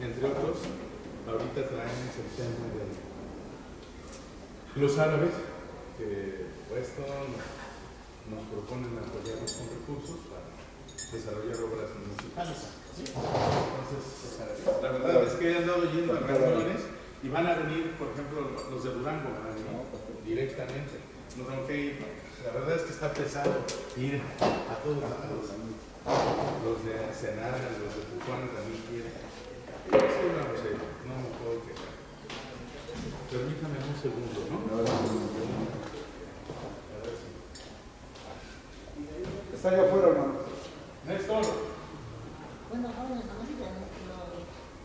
entre otros, ahorita traen el tema de los árabes, que esto nos proponen apoyarnos con recursos para desarrollar obras municipales. ¿Sí? Entonces, la verdad es que he andado yendo a reuniones y van a venir, por ejemplo, los de Durango, van a venir directamente. No tengo que ir. La verdad es que está pesado ir a todos lados. Los de Ensenada, los de Tijuana también quieren. Sí, vamos a ir, no me puedo quejar. Permítame un segundo, ¿no? A ver si. Está allá afuera, hermano. Néstor. Bueno, ahora en la mayoría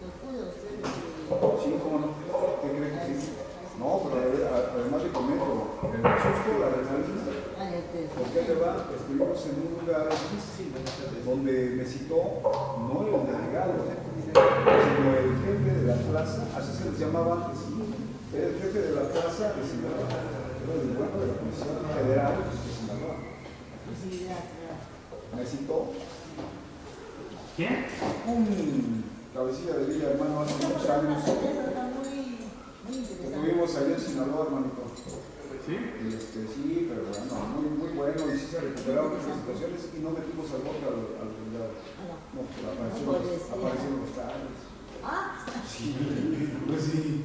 los puede ustedes. Sí, cómo no. ¿Qué cree que sí? No, pero además le comento, el susto, la adrenalina, porque ahí le va, estuvimos en un lugar donde me citó, no el delegado, sino el jefe de la plaza, así se les llamaba antes, era el jefe de la plaza de Sinaloa, era el bueno de la Policía Federal de Sinaloa. Me citó. ¿Quién? Un cabecilla de Villa, hermano, hace muchos años. Estuvimos allá en Sinaloa, hermanito. ¿Sí? Sí, pero bueno, muy bueno, y sí se recuperaron muchas situaciones y no metimos al bote al juzgado. No, pues aparecieron los tales. Sí, pues sí.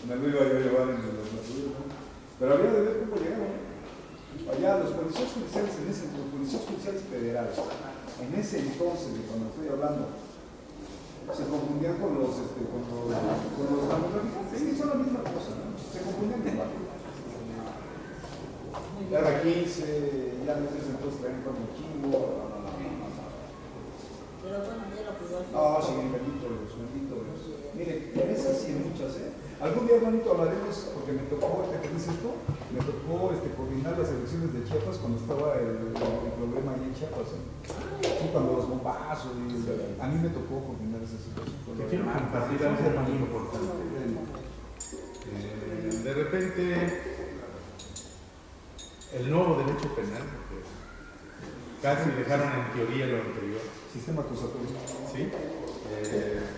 Me lo iba yo a llevar en los patrullos, ¿no? Pero había de ver cómo llegaron. Allá los policías judiciales, los policías judiciales federales, en ese entonces de cuando estoy hablando, se confundían con los narcotraficantes, sí, son la misma cosa, ¿no? Se confundían igual. Ya era 15, ya en ese entonces traían como chingo. Pero bueno, ya lo cuidó. Ah, sí, bendito Dios. Mire, en esas y en muchas, Algún día, hermanito, hablaremos, porque me tocó, ¿te dices esto? Me tocó coordinar las elecciones de Chiapas cuando estaba el problema ahí en Chiapas, Sí, cuando los bombazos, a mí me tocó coordinar esa situación. Te quiero compartir algo muy importante. De repente, el nuevo derecho penal, porque casi dejaron en teoría lo anterior. Sistema acusatorio. ¿Sí?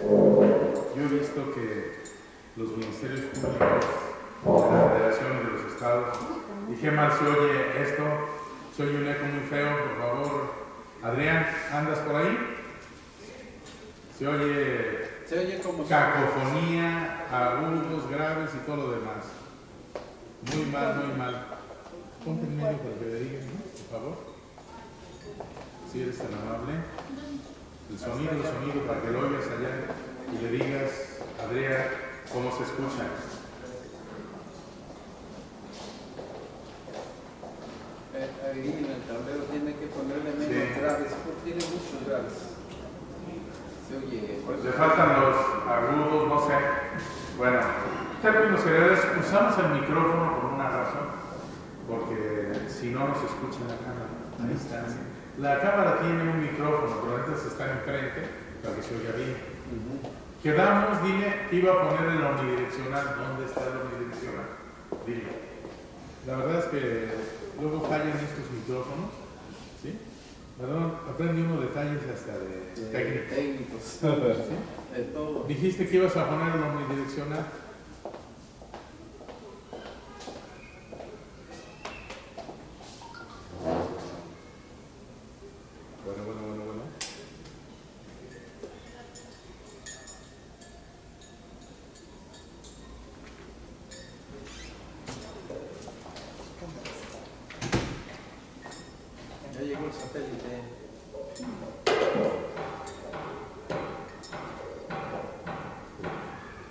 Yo he visto que los ministerios públicos de la Federación de los Estados, y qué mal se oye esto, se oye un eco muy feo, por favor. Adrián, ¿andas por ahí? Se oye como cacofonía, agudos, graves y todo lo demás. Muy mal. Ponte en medio para que le digas, ¿no? Por favor. Si eres tan amable. El sonido para que lo oigas allá y le digas, Adrián, cómo se escucha. Ahí en el tablero tiene que ponerle menos graves, porque tiene muchos graves. Se oye. Le faltan los agudos, no sé. Bueno, términos generales, usamos el micrófono por una razón, porque si no nos escucha en la cámara. Ahí está. La cámara tiene un micrófono, pero antes está enfrente para que se oiga bien. Quedamos, dile, iba a poner el omnidireccional. ¿Dónde está el omnidireccional? Dile. La verdad es que luego fallan estos micrófonos, ¿sí? Perdón, aprendí unos detalles hasta de técnicos. ¿Sí? De todo. Dijiste que ibas a poner el omnidireccional. Bueno. Ya llegó el satélite.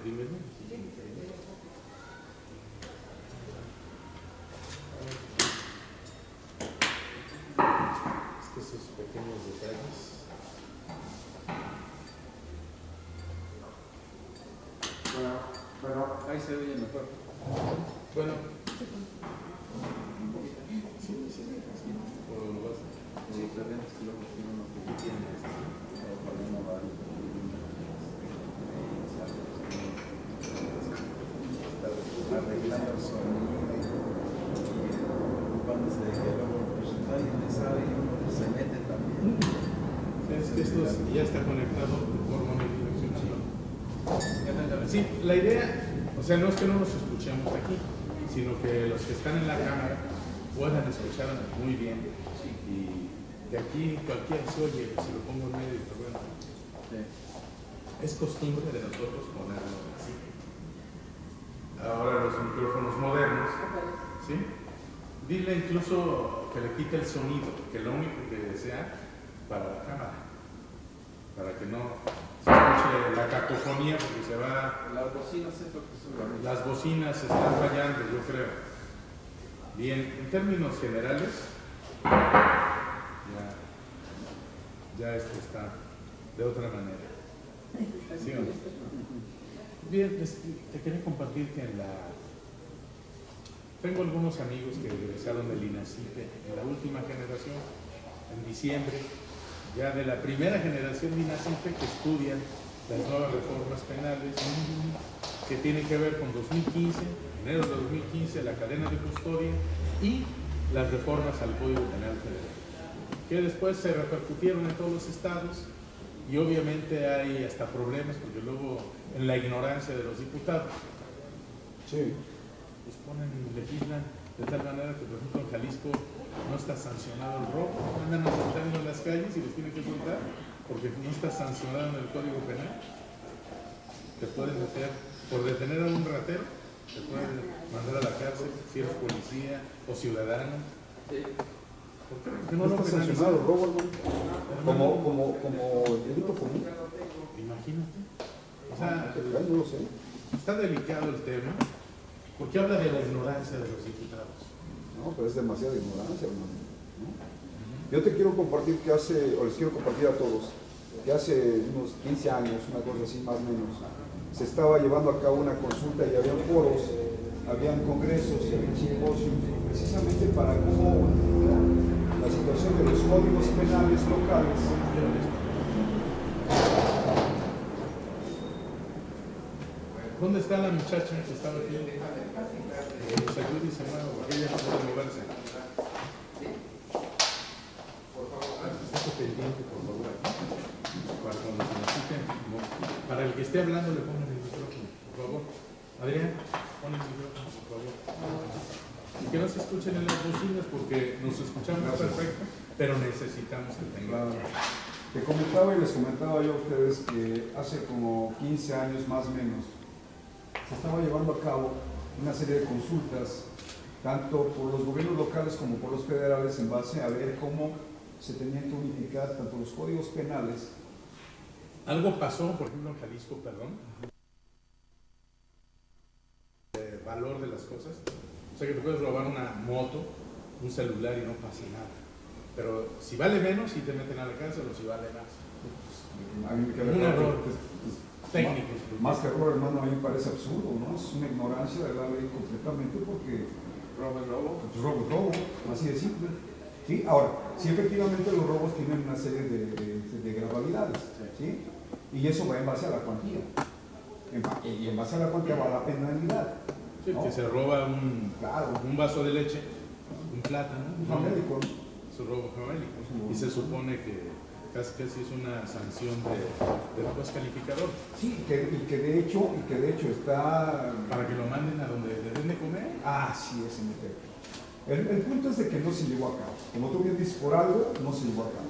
Dímelo. Es que esos pequeños detalles. Bueno, ahí se oye mejor. Bueno. Sí. ¿O lo vas a hacer? Sí, también es que luego tiene uno que tiene cuando uno va arreglando el sonido y ocupándose de que luego pues, alguien le sabe y uno se mete también. Es que esto ya está conectado de forma omnidireccional. Sí, la idea, o sea, no es que no nos escuchemos aquí, sino que los que están en la cámara puedan escucharnos muy bien. Y de aquí cualquiera se oye, si lo pongo en medio, pero bueno. Es costumbre de nosotros ponerlo así. Ahora los micrófonos modernos, ¿sí? Dile incluso que le quite el sonido, que lo único que sea para la cámara, para que no se escuche la cacofonía, porque se va. Las bocinas es lo que son. Las bocinas están fallando, yo creo. Bien, en términos generales, ya esto está de otra manera. ¿Sí o no? Bien, te quería compartir que tengo algunos amigos que egresaron del INACIPE en la última generación, en diciembre, ya de la primera generación de INACIPE que estudian las nuevas reformas penales que tienen que ver con 2015, enero de 2015, la cadena de custodia y las reformas al Código Penal Federal, que después se repercutieron en todos los estados y obviamente hay hasta problemas porque luego en la ignorancia de los diputados pues legislan de tal manera que por ejemplo en Jalisco no está sancionado el robo, andan asaltando en las calles y los tienen que soltar porque no está sancionado en el Código Penal. Te pueden meter por detener a un ratero, te pueden mandar a la cárcel si eres policía o ciudadano. ¿Por qué? Porque No lo está penalizan. sancionado el robo, hermano. Como delito común. Imagínate. O sea, No lo sé. está delicado el tema porque habla de la ignorancia de los diputados. No, pero es demasiada ignorancia, hermano. ¿No? Yo te quiero compartir que o les quiero compartir a todos, que hace unos 15 años, una cosa así más o menos, se estaba llevando a cabo una consulta y había foros, habían congresos y había simposios, precisamente para cómo la situación de los códigos penales locales. ¿Dónde está la muchacha que estaba aquí? Los ayuda y se mueve, porque ella no puede moverse. Por favor, esté pendiente, por favor. Para cuando se necesite, para el que esté hablando le pongan el micrófono, por favor. Adrián, pon el micrófono, por favor. Y que no se escuchen en las bocinas porque nos escuchamos perfecto, pero necesitamos que tengan. Te comentaba y les comentaba yo a ustedes que hace como 15 años más o menos se estaba llevando a cabo una serie de consultas, tanto por los gobiernos locales como por los federales, en base a ver cómo se tenían que unificar tanto los códigos penales. Algo pasó, por ejemplo, en Jalisco, perdón, el valor de las cosas. O sea que te puedes robar una moto, un celular y no pasa nada. Pero si vale menos, si te meten a la cárcel, o si vale más. Un error técnico. Más que error, hermano, a mí me parece absurdo, ¿no? Es una ignorancia de la ley completamente porque Robo es robo. robo es robo, así de simple. ¿Sí? Ahora, sí, efectivamente los robos tienen una serie de gradualidades, ¿sí? Y eso va en base a la cuantía. Y en base a la cuantía va la penalidad. Sí, ¿no? Que se roba un vaso de leche, un plátano, un famélico. Es un robo famélico. Y se supone que casi es una sanción del juez calificador. Sí, y que de hecho está... Para que lo manden a donde deben de comer. Ah, sí, es en efecto. El punto es de que no se llevó a cabo. Como tú bien dices, por algo no se llevó a cabo.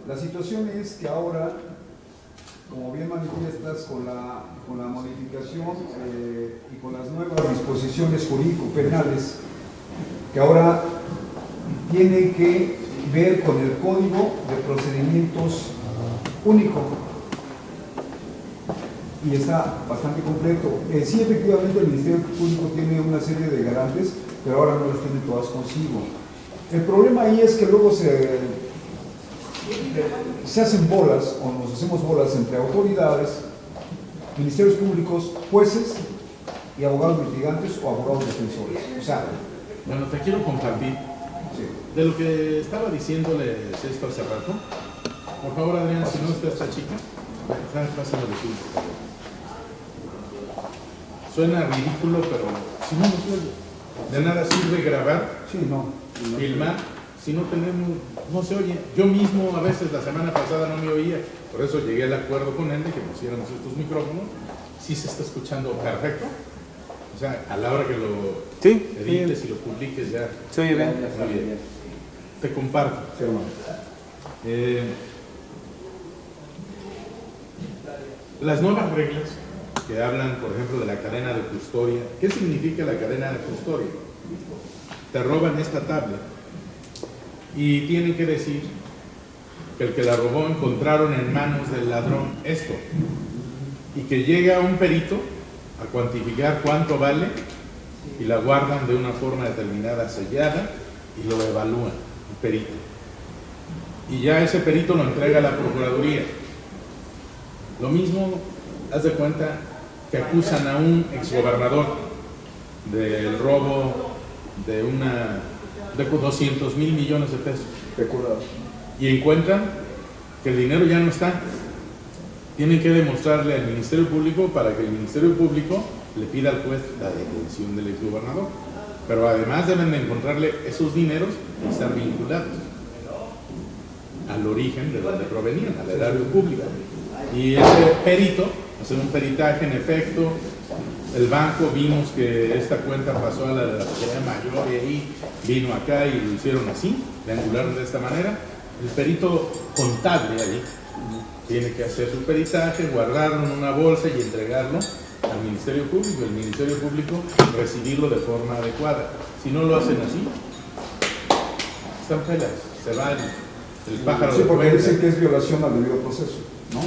La situación es que ahora, como bien manifiestas, con la modificación y con las nuevas disposiciones jurídico-penales, que ahora tienen que ver con el Código de Procedimientos Único. Y está bastante completo. Sí, efectivamente, el Ministerio Público tiene una serie de garantes, pero ahora no las tiene todas consigo. El problema ahí es que luego se hacen bolas, o nos hacemos bolas entre autoridades, ministerios públicos, jueces y abogados litigantes o abogados defensores. O sea, bueno, te quiero compartir de lo que estaba diciéndole esto hace rato. Por favor, Adrián, si no está esta chica, pásame de ti, por favor. Suena ridículo, pero si no nos sirve. De nada sirve grabar, filmar, si no tenemos, no se oye. Yo mismo a veces la semana pasada no me oía, por eso llegué al acuerdo con él de que pusiéramos estos micrófonos. Sí se está escuchando perfecto. O sea, a la hora que lo edites y lo publiques ya. Se oye bien. Muy bien. Te comparto. Sí, hermano. Las nuevas reglas que hablan, por ejemplo, de la cadena de custodia. ¿Qué significa la cadena de custodia? Te roban esta tablet y tienen que decir que el que la robó encontraron en manos del ladrón esto y que llega un perito a cuantificar cuánto vale y la guardan de una forma determinada, sellada, y lo evalúan, un perito. Y ya ese perito lo entrega a la Procuraduría. Lo mismo, haz de cuenta que acusan a un exgobernador del robo de 200 mil millones de pesos. Peculado. Y encuentran que el dinero ya no está. Tienen que demostrarle al Ministerio Público para que el Ministerio Público le pida al juez la detención del exgobernador. Pero además deben de encontrarle esos dineros y estar vinculados al origen de donde provenían, al erario público. Y ese perito, hacer un peritaje en efecto, el banco vimos que esta cuenta pasó a la Secretaría Mayor y ahí vino acá y lo hicieron así, triangularon de esta manera. El perito contable ahí tiene que hacer su peritaje, guardarlo en una bolsa y entregarlo al Ministerio Público. El Ministerio Público recibirlo de forma adecuada. Si no lo hacen así, están pelas, se va el pájaro. Sí, de porque cuenta. dicen que es violación al debido proceso, ¿no?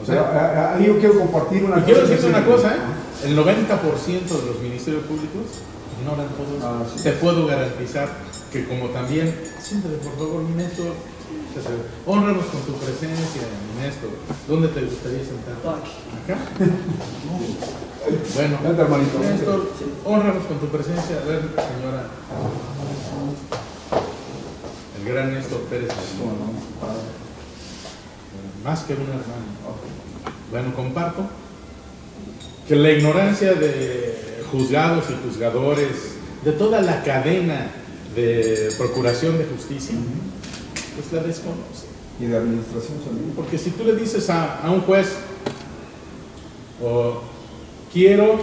O sea, ahí yo quiero compartir una y cosa. quiero decirte que una sí. cosa, el 90% de los ministerios públicos ignoran todo eso. Sí. Te puedo garantizar que como también, siéntate por favor, mi Néstor, honranos con tu presencia, mi Néstor. ¿Dónde te gustaría sentarte? ¿Acá? Bueno, Vente, hermanito. Néstor, honranos con tu presencia. A ver, señora. El gran Néstor Pérez. Más que un hermano. Bueno, comparto que la ignorancia de juzgados y juzgadores, de toda la cadena de procuración de justicia, pues la desconoce. Y de administración también. Porque si tú le dices a un juez, o quiero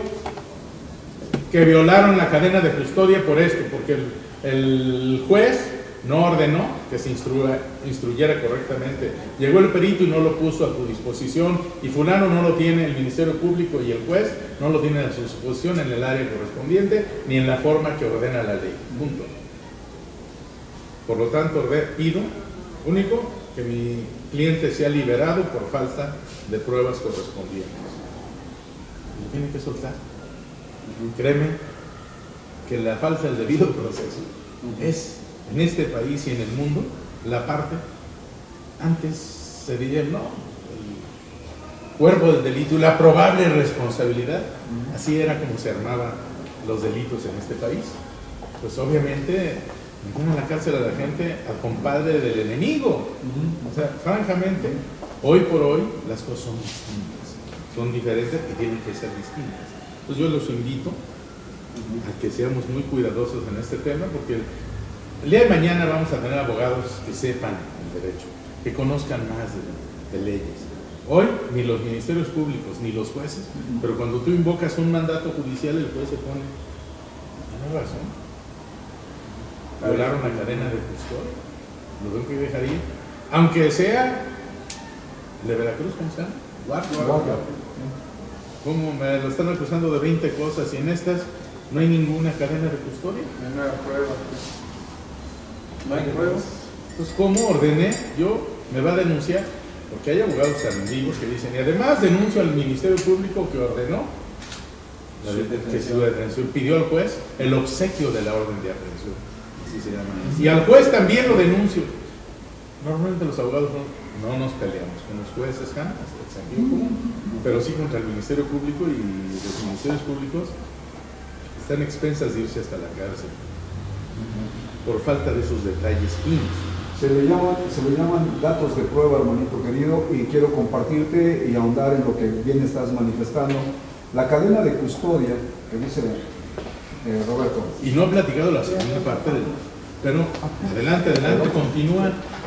que violaron la cadena de custodia por esto, porque el juez no ordenó que se instruyera correctamente. Llegó el perito y no lo puso a tu disposición, y fulano no lo tiene el Ministerio Público y el juez no lo tiene a su disposición en el área correspondiente, ni en la forma que ordena la ley. Punto. Por lo tanto, pido, único, que mi cliente sea liberado por falta de pruebas correspondientes. Lo tiene que soltar. Créeme que la falta del debido proceso es, en este país y en el mundo, la parte, antes se diría, no, el cuerpo del delito y la probable responsabilidad, así era como se armaban los delitos en este país. Pues obviamente metieron a la cárcel a la gente al compadre del enemigo. O sea, francamente, hoy por hoy las cosas son distintas, son diferentes y tienen que ser distintas. Entonces yo los invito a que seamos muy cuidadosos en este tema, porque el día de mañana vamos a tener abogados que sepan el derecho, que conozcan más de leyes. Hoy ni los ministerios públicos ni los jueces, pero cuando tú invocas un mandato judicial, el juez se pone, tiene razón, violaron la cadena de custodia, lo tengo que dejar ir, aunque sea de Veracruz, ¿cómo se llama? Guardia. ¿Cómo me lo están acusando de 20 cosas y en estas no hay ninguna cadena de custodia? No hay prueba. No hay pruebas. Entonces, ¿cómo ordené? Yo me va a denunciar, porque hay abogados tan ambiguos que dicen, y además denuncio al Ministerio Público que ordenó que su detención, pidió al juez el obsequio de la orden de aprehensión, así se llama. Y al juez también lo denuncio. Normalmente los abogados no nos peleamos con los jueces, jamás, el sentido común, pero sí contra el Ministerio Público, y los ministerios públicos están expensas de irse hasta la cárcel por falta de esos detalles finos. Se le llaman datos de prueba, hermanito querido, y quiero compartirte y ahondar en lo que bien estás manifestando. La cadena de custodia, que dice Roberto. Y no he platicado la segunda parte Pero adelante,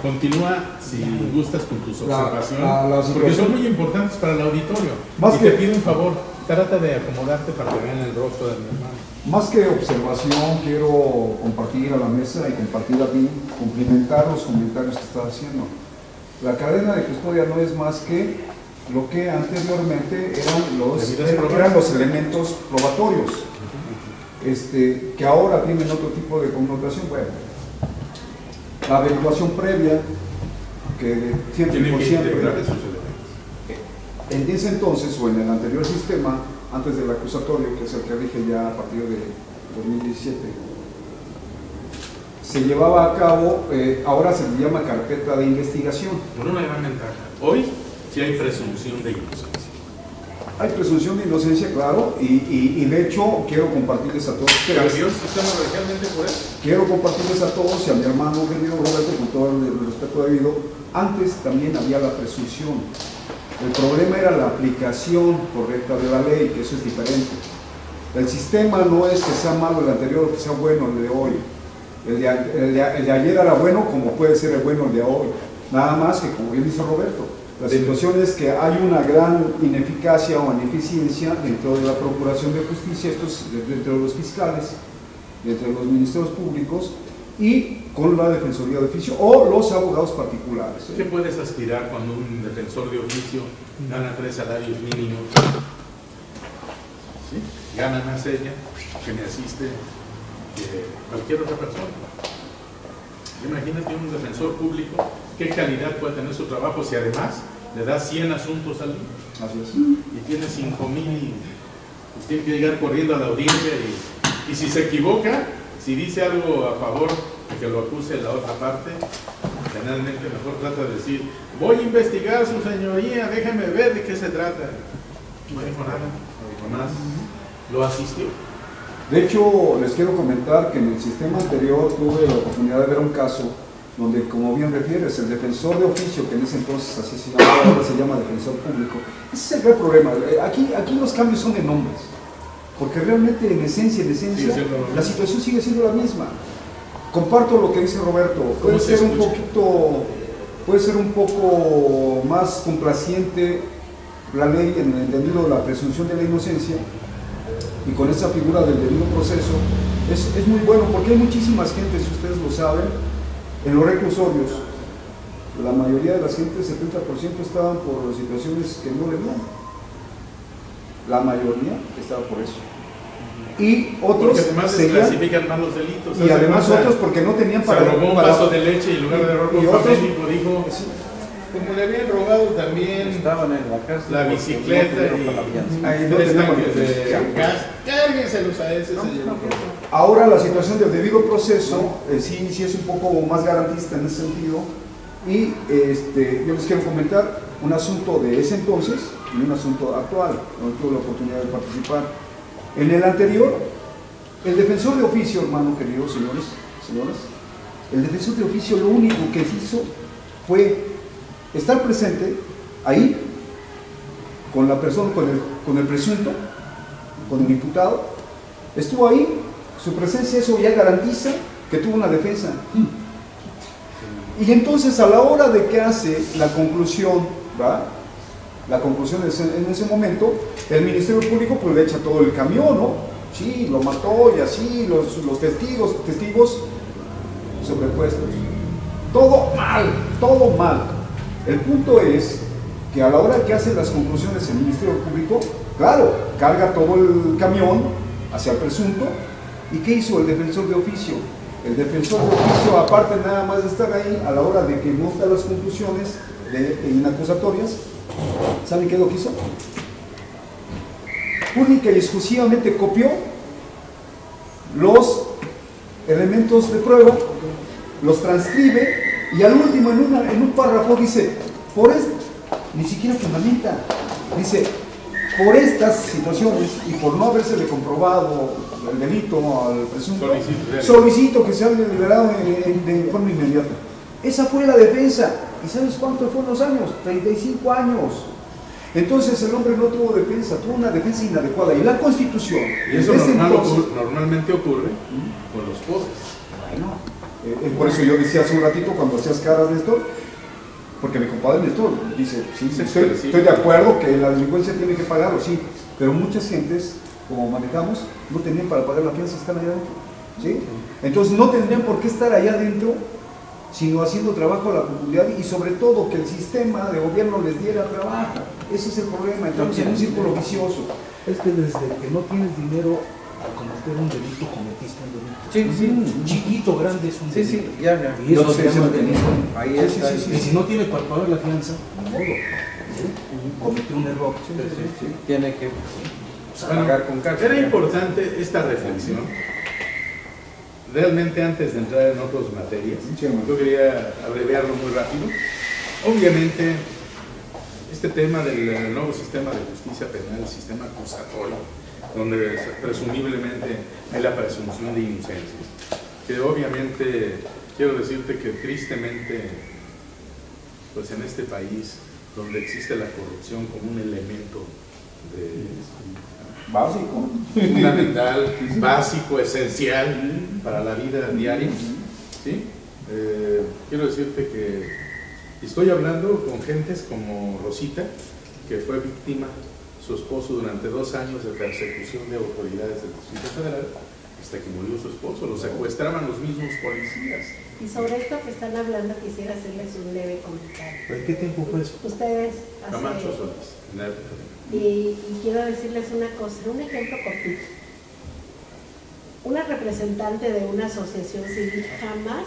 continúa si gustas con tus observaciones, porque son muy importantes para el auditorio. Más y que, te pido un favor, trata de acomodarte para que vean el rostro de mi hermano. Más que observación, quiero compartir a la mesa y compartir a ti, cumplimentar los comentarios que estás haciendo. La cadena de custodia no es más que lo que anteriormente eran los elementos probatorios, que ahora tienen otro tipo de connotación. Bueno, la averiguación previa, que siempre Tienen que siempre, integrar esos elementos. en ese entonces o en el anterior sistema, antes del acusatorio, que es el que rige ya a partir de 2017, se llevaba a cabo, ahora se le llama carpeta de investigación. Con una gran ventaja. Hoy sí hay presunción de inocencia. Hay presunción de inocencia, claro, y de hecho quiero compartirles a todos ustedes. ¿Cambió el sistema radicalmente por eso? Quiero compartirles a todos y a mi hermano querido Roberto, con todo el respeto debido. Antes también había la presunción. El problema era la aplicación correcta de la ley, que eso es diferente. El sistema no es que sea malo el anterior o que sea bueno el de hoy. El de ayer era bueno como puede ser el bueno el de hoy. Nada más que, como bien dice Roberto, la situación es que hay una gran ineficacia o ineficiencia dentro de la Procuración de Justicia, dentro de los fiscales, dentro de los ministerios públicos y con la Defensoría de Oficio o los abogados particulares. ¿Qué puedes aspirar cuando un defensor de oficio gana 3 salarios mínimos? ¿Sí? Gana más ella que me asiste que cualquier otra persona. Imagínate un defensor público, qué calidad puede tener su trabajo si además le da 100 asuntos al día. Así es. Y tiene 5,000, pues tiene que llegar corriendo a la audiencia y si se equivoca, si dice algo a favor de que lo acuse la otra parte, generalmente mejor trata de decir, voy a investigar su señoría, déjeme ver de qué se trata. No dijo nada, no dijo más, lo asistió. De hecho, les quiero comentar que en el sistema anterior tuve la oportunidad de ver un caso donde, como bien refieres, el defensor de oficio, que en ese entonces así se llamaba, ahora se llama defensor público, ese es el gran problema. Aquí los cambios son de nombres, porque realmente en esencia la situación sigue siendo la misma. Comparto lo que dice Roberto, puede ser un poco más complaciente la ley en el entendido de la presunción de la inocencia, y con esa figura del debido proceso es muy bueno, porque hay muchísimas gentes, si ustedes lo saben, en los reclusorios, la mayoría de las gentes, 70% estaban por situaciones que no debían. La mayoría estaba por eso. Y otros porque además se clasifican mal los delitos. Y además otros porque no tenían para... Se robó un vaso de leche y en lugar de robar un papélico dijo... Sí. Como le habían robado también estaban en la cárcel, la bicicleta y 3 tanques de gas, cárguenselos a ese señor. Ahora la situación del debido proceso sí es un poco más garantista en ese sentido, y yo les quiero comentar un asunto de ese entonces y un asunto actual, donde tuve la oportunidad de participar. En el anterior, el defensor de oficio, hermano querido, señoras, el defensor de oficio lo único que hizo fue estar presente ahí con la persona, con el presunto, con el imputado, estuvo ahí, su presencia, eso ya garantiza que tuvo una defensa. Y entonces a la hora de que hace la conclusión, ¿va? La conclusión en ese momento, el Ministerio Público pues le echa todo el camión, ¿no? Sí, lo mató y así, los testigos sobrepuestos. Todo mal. El punto es que a la hora que hace las conclusiones el Ministerio Público, claro, carga todo el camión hacia el presunto. ¿Y qué hizo el defensor de oficio? El defensor de oficio, aparte nada más de estar ahí, a la hora de que monta las conclusiones inacusatorias, ¿saben qué es lo que hizo? Única y exclusivamente copió los elementos de prueba, los transcribe, y al último, en un párrafo, dice, ni siquiera fundamenta, dice, por estas situaciones y por no habérsele comprobado el delito al presunto, solicito que sea liberado de forma inmediata. Esa fue la defensa. ¿Y sabes cuánto fueron los años? 35 años. Entonces el hombre no tuvo defensa, tuvo una defensa inadecuada. Y la Constitución... Y eso normalmente ocurre con los pobres. Bueno, Por eso yo decía hace un ratito, cuando hacías caras, Néstor, porque mi compadre Néstor dice, sí, estoy de acuerdo que la delincuencia tiene que pagarlo, sí, pero muchas gentes, como manejamos, no tenían para pagar la fianza, están allá adentro, ¿sí? Entonces no tendrían por qué estar allá adentro, sino haciendo trabajo a la comunidad y sobre todo que el sistema de gobierno les diera trabajo. Ese es el problema, entonces en un círculo vicioso. Es que desde que no tienes dinero al cometer un delito, cometiste un delito. Sí, Chiquito, grande es un sí, delito. sí, ya. Y eso No, se sí, llama sí, delito. Ahí Sí, está. sí, sí, Y si no tiene para pagar la fianza, ni modo. ¿Sí? Cometió un error. Sí, tiene que Bueno, pagar con cárcel. era importante esta reflexión. Realmente, antes de entrar en otras materias, Sí, hermano. yo quería abreviarlo muy rápido. Obviamente, este tema del nuevo sistema de justicia penal, el sistema acusatorio, donde presumiblemente hay la presunción de inocencia, que obviamente quiero decirte que tristemente, pues en este país, donde existe la corrupción como un elemento Básico. fundamental, básico, esencial para la vida diaria, ¿sí? Quiero decirte que estoy hablando con gentes como Rosita, que fue víctima, su esposo, durante 2 años de persecución de autoridades del Distrito Federal, hasta que murió su esposo, lo secuestraban los mismos policías. Y sobre esto que están hablando, quisiera hacerles un leve comentario. ¿Pero qué tiempo fue eso? Ustedes Camacho hacen, Solís, en la época de- y quiero decirles una cosa, un ejemplo cortito. Una representante de una asociación civil jamás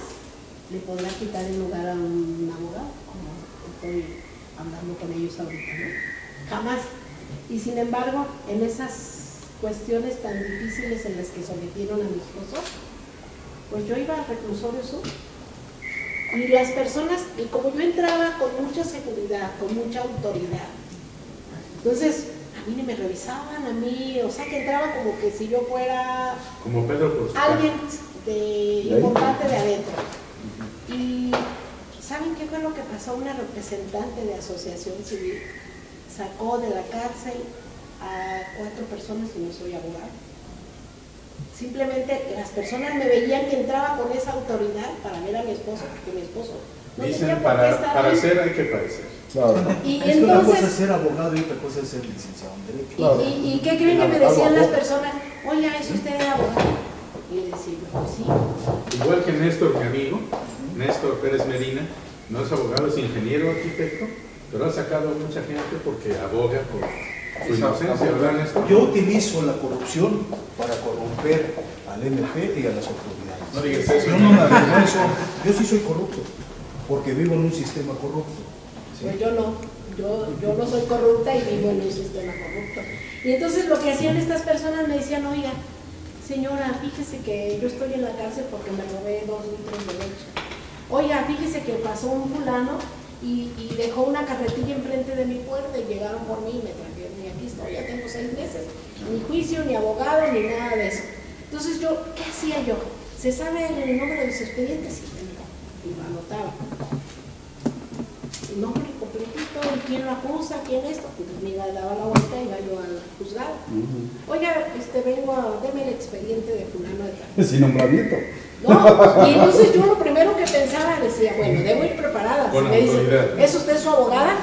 le podrá quitar el lugar a un abogado, como estoy hablando con ellos ahorita, ¿no? Jamás. Y sin embargo, en esas cuestiones tan difíciles en las que sometieron a mi esposo, pues yo iba al reclusorio sur y las personas, y como yo entraba con mucha seguridad, con mucha autoridad, entonces a mí ni me revisaban, a mí, o sea que entraba como que si yo fuera Como Pedro por su alguien importante de adentro. Y ¿saben qué fue lo que pasó? Una representante de asociación civil sacó de la cárcel a 4 personas, y no soy abogada. Simplemente las personas me veían que entraba con esa autoridad para ver a mi esposo, porque mi esposo no tenía Dicen, por qué estar para ahí. ser hay que parecer. Claro. Y Es que una cosa es entonces, ser abogado y otra cosa es ser licenciado en Derecho. Claro. ¿y qué creen que me decían las personas? Oiga, ¿es usted abogado? Y le decía, pues sí. Igual que Néstor, mi amigo, Néstor Pérez Medina, no es abogado, es ingeniero arquitecto, pero ha sacado a mucha gente porque aboga por su inocencia, ¿verdad, Néstor? Yo utilizo la corrupción para corromper al MP y a las autoridades. No digas eso. Yo no me avergüenzo. Yo sí soy corrupto, porque vivo en un sistema corrupto. ¿sí? Pues yo no soy corrupta y vivo en un sistema corrupto. Y entonces lo que hacían estas personas me decían, oiga, señora, fíjese que yo estoy en la cárcel porque me robé 2 litros de leche. Oiga, fíjese que pasó un fulano y dejó una carretilla enfrente de mi puerta y llegaron por mí y me trajeron, y aquí estoy, ya tengo 6 meses. Ni juicio, ni abogado, ni nada de eso. Entonces yo, ¿qué hacía yo? ¿Se sabe el número de los expedientes? Sí, y lo anotaba. El nombre completito, y quién lo acusa, quién esto, pues mira, daba la vuelta y iba yo al juzgado. Oiga, vengo a, deme el expediente de fulano de tal. Sin nombramiento. No, y entonces yo lo primero que pensaba decía, bueno, debo ir preparada. Con Si me dice, autoridad. ¿es usted su abogada?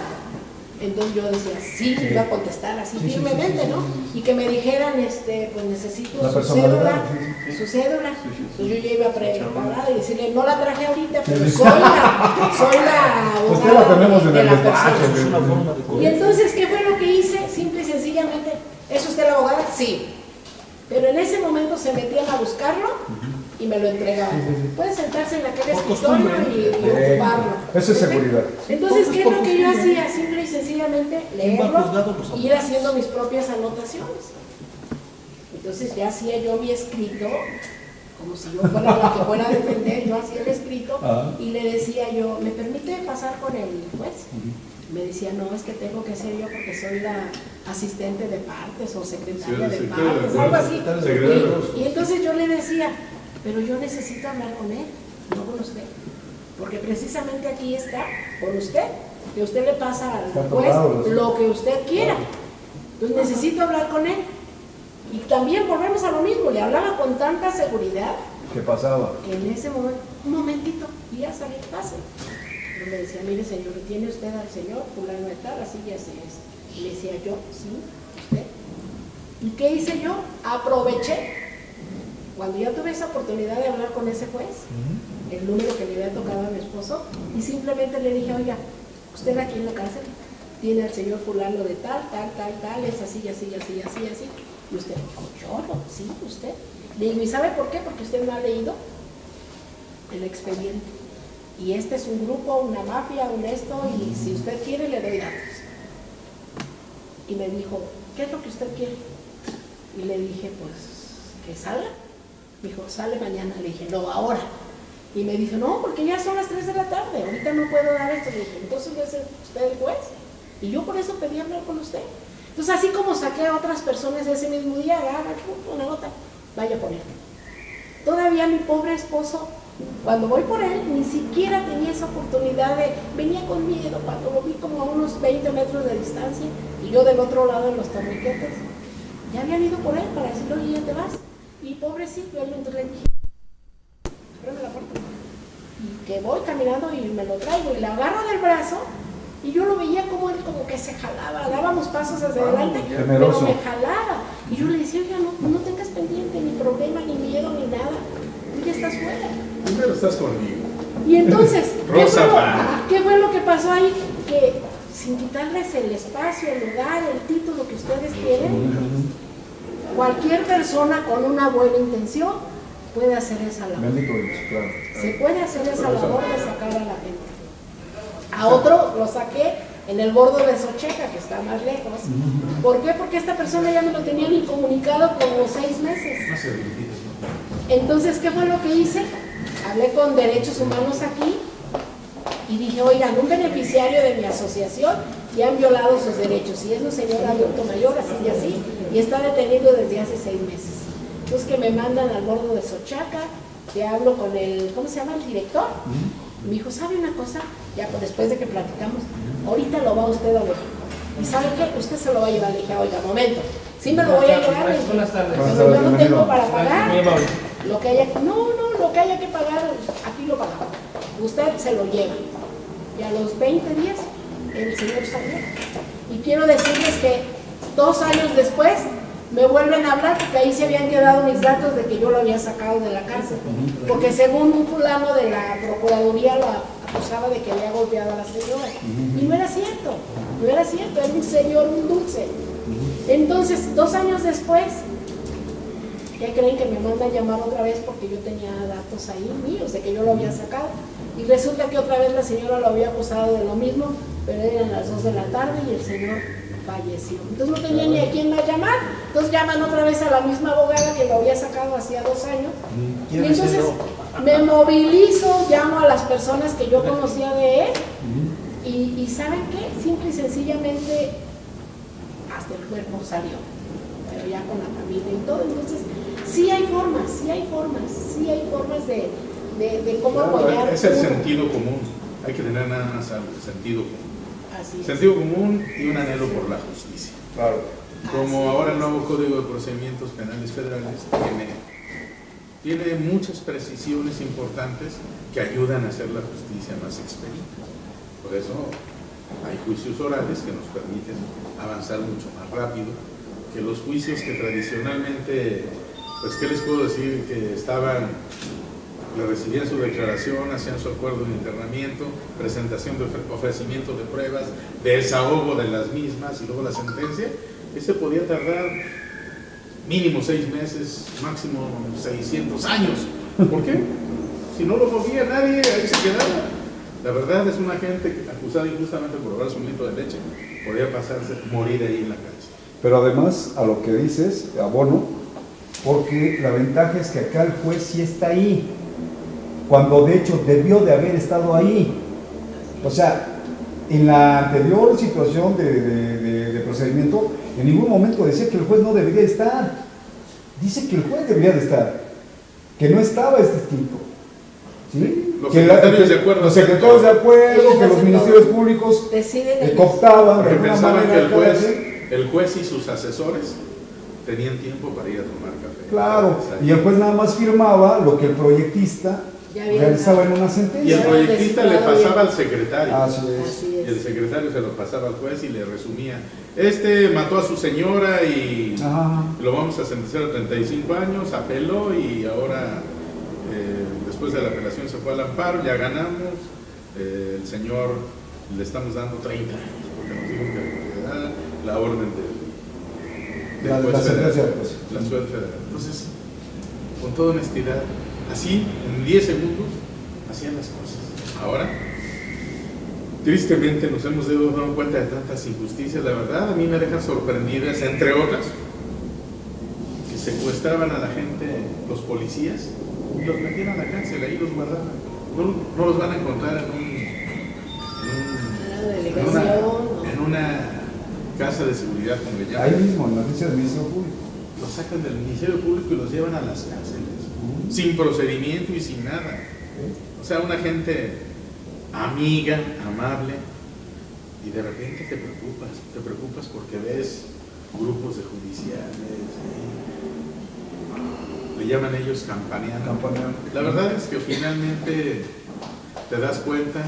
Entonces yo decía, sí, iba a contestar así firmemente, ¿no? Y que me dijeran, pues necesito La su personalidad, cédula, su cédula. Entonces yo ya iba preparada y decirle, no la traje ahorita, pero soy la Usted la abogada tenemos en de el la despacho. persona. Es una forma de Y corrupción. entonces, ¿qué fue lo que hice? Simple y sencillamente, ¿es usted la abogada? Sí. Pero en ese momento se metían a buscarlo y me lo entregaban. Puede sentarse en aquel Por escritorio costumbre. y ocuparlo. Eso es seguridad. Entonces, ¿qué es Por lo que yo costumbre. hacía? Simple y sencillamente ¿Quién va al juzgado? leerlo Los y ir abogados. haciendo mis propias anotaciones. Entonces ya hacía yo mi escrito, como si yo fuera la que fuera a defender, yo hacía el escrito y le decía yo, ¿me permite pasar con el juez? Me decía, no, es que tengo que ser yo porque soy la asistente de partes o secretaria de partes, algo así. Y entonces yo le decía, pero yo necesito hablar con él, no con usted. Porque precisamente aquí está, con usted, que usted le pasa al juez lo que usted quiera. Entonces necesito hablar con él. Y también volvemos a lo mismo, le hablaba con tanta seguridad ¿Qué pasaba? Que en ese momento, un momentito, y ya salí, pase. Yo le decía, mire señor, ¿tiene usted al señor fulano de tal? Así ya se es. Y le decía yo, sí, usted. ¿Y qué hice yo? Aproveché. Cuando ya tuve esa oportunidad de hablar con ese juez, el número que le había tocado a mi esposo, y simplemente le dije, oiga, usted aquí en la cárcel tiene al señor fulano de tal, es así, así, así, así, así. Y usted, yo no, sí, usted. Le digo, ¿y sabe por qué? Porque usted no ha leído el expediente. Y este es un grupo, una mafia, un esto, y si usted quiere le doy datos. Y me dijo, ¿qué es lo que usted quiere? Y le dije, pues, que salga. Me dijo, sale mañana. Le dije, no, ahora. Y me dijo, no, porque ya son las 3 de la tarde, ahorita no puedo dar esto. Le dije, entonces es usted el juez. Y yo por eso pedí hablar con usted. Entonces, así como saqué a otras personas ese mismo día, agarra una nota, vaya por él. Todavía mi pobre esposo, cuando voy por él, ni siquiera tenía esa oportunidad de, venía con miedo, cuando lo vi como a unos 20 metros de distancia, y yo del otro lado en los torniquetes, ya habían ido por él para decirle, oye, ya te vas. Y pobrecito, él entonces le dije, ábreme la puerta. Y que voy caminando y me lo traigo, y le agarro del brazo, y yo lo veía como él como que se jalaba, dábamos pasos hacia adelante, pero me jalaba. Y yo le decía, oiga, no tengas pendiente, ni problema, ni miedo, ni nada. Tú ya estás fuera. Primero estás conmigo. Y entonces, Rosa ¿qué fue lo que pasó ahí? Que sin quitarles el espacio, el lugar, el título que ustedes quieren, cualquier persona con una buena intención puede hacer esa labor. Bendito Dios, claro. Se puede hacer esa labor de sacar a la gente. A otro lo saqué en el bordo de Xocheca, que está más lejos. ¿Por qué? Porque esta persona ya me lo tenía incomunicado como 6 meses. No se reivindiques, ¿no? Entonces, ¿qué fue lo que hice? Hablé con Derechos Humanos aquí y dije, oigan, un beneficiario de mi asociación ya han violado sus derechos y es un señor adulto mayor, así y así, y está detenido desde hace 6 meses. Entonces, que me mandan al bordo de Xochaca, que hablo con el, ¿cómo se llama? El director. Me dijo, ¿sabe una cosa? Ya después de que platicamos, ahorita lo va usted a ver. ¿Y sabe qué? Usted se lo va a llevar. Le dije, oiga, momento, sí me lo voy a llevar. Le dije, Buenas tardes. pero yo no tengo para pagar. Muy amable. Lo que haya, lo que haya que pagar, aquí lo pagamos. Usted se lo lleva. Y a los 20 días, el señor salió. Y quiero decirles que 2 años después, me vuelven a hablar porque ahí se habían quedado mis datos de que yo lo había sacado de la cárcel. Porque según un fulano de la Procuraduría lo acusaba de que había golpeado a la señora. Y no era cierto, era un señor, un dulce. Entonces, 2 años después, ¿qué creen? Que me mandan llamar otra vez porque yo tenía datos ahí míos de que yo lo había sacado. Y resulta que otra vez la señora lo había acusado de lo mismo, pero eran las 2 de la tarde y el señor falleció. Entonces no tenía ni a quién más llamar. Entonces llaman otra vez a la misma abogada que lo había sacado hacía 2 años. Y entonces me movilizo, llamo a las personas que yo conocía de él. Y ¿saben qué? Simple y sencillamente hasta el cuerpo salió. Pero ya con la familia y todo. Entonces sí hay formas de cómo apoyar. Es el sentido común. Hay que tener nada más algo, sentido común. Así es. Sentido común y un anhelo por la justicia. Claro. Como ahora el nuevo Código de Procedimientos Penales Federales tiene muchas precisiones importantes que ayudan a hacer la justicia más expedita. Por eso hay juicios orales que nos permiten avanzar mucho más rápido que los juicios que tradicionalmente, pues qué les puedo decir, que estaban, le recibían su declaración, hacían su acuerdo de internamiento, presentación de ofrecimiento de pruebas, desahogo de las mismas y luego la sentencia. Ese podía tardar mínimo 6 meses, máximo 600 años. ¿Por qué? Si no lo movía nadie, ahí se quedaba. La verdad es una gente acusada injustamente por robarse un litro de leche, podría pasarse, morir ahí en la cárcel. Pero además, a lo que dices, abono, porque la ventaja es que acá el juez sí está ahí, cuando de hecho debió de haber estado ahí. O sea, en la anterior situación de procedimiento, en ningún momento decía que el juez no debería estar. Dice que el juez debería de estar, que no estaba es distinto. ¿Sí? Los secretarios de acuerdo. Los secretarios de acuerdo, que los ministerios públicos deciden cooptaban de Porque alguna pensaban que manera el juez y sus asesores tenían tiempo para ir a tomar café. Claro, y el juez nada más firmaba lo que el proyectista Ya había realizaba en una Y el sentencia. proyectista le pasaba al secretario. Así es. Así Y el es. secretario se lo pasaba al juez y le resumía: este mató a su señora y Ajá. lo vamos a sentenciar a 35 años, apeló y ahora, después de la apelación, se fue al amparo, ya ganamos. El señor le estamos dando 30 años porque nos dijo que da la orden del La juez sentencia federal, del juez. la juez federal. Entonces, con toda honestidad, así, en 10 segundos, hacían las cosas. Ahora, tristemente nos hemos dado cuenta de tantas injusticias. La verdad, a mí me dejan sorprendidas, entre otras, que secuestraban a la gente los policías y los metían a la cárcel, ahí los guardaban. No los van a encontrar en una casa de seguridad, como le llaman. Ahí mismo, en la agencia del Ministerio Público. Los sacan del Ministerio Público y los llevan a las cárceles, sin procedimiento y sin nada. O sea, una gente amiga, amable, y de repente te preocupas porque ves grupos de judiciales, le llaman ellos campaneando. La verdad es que finalmente te das cuenta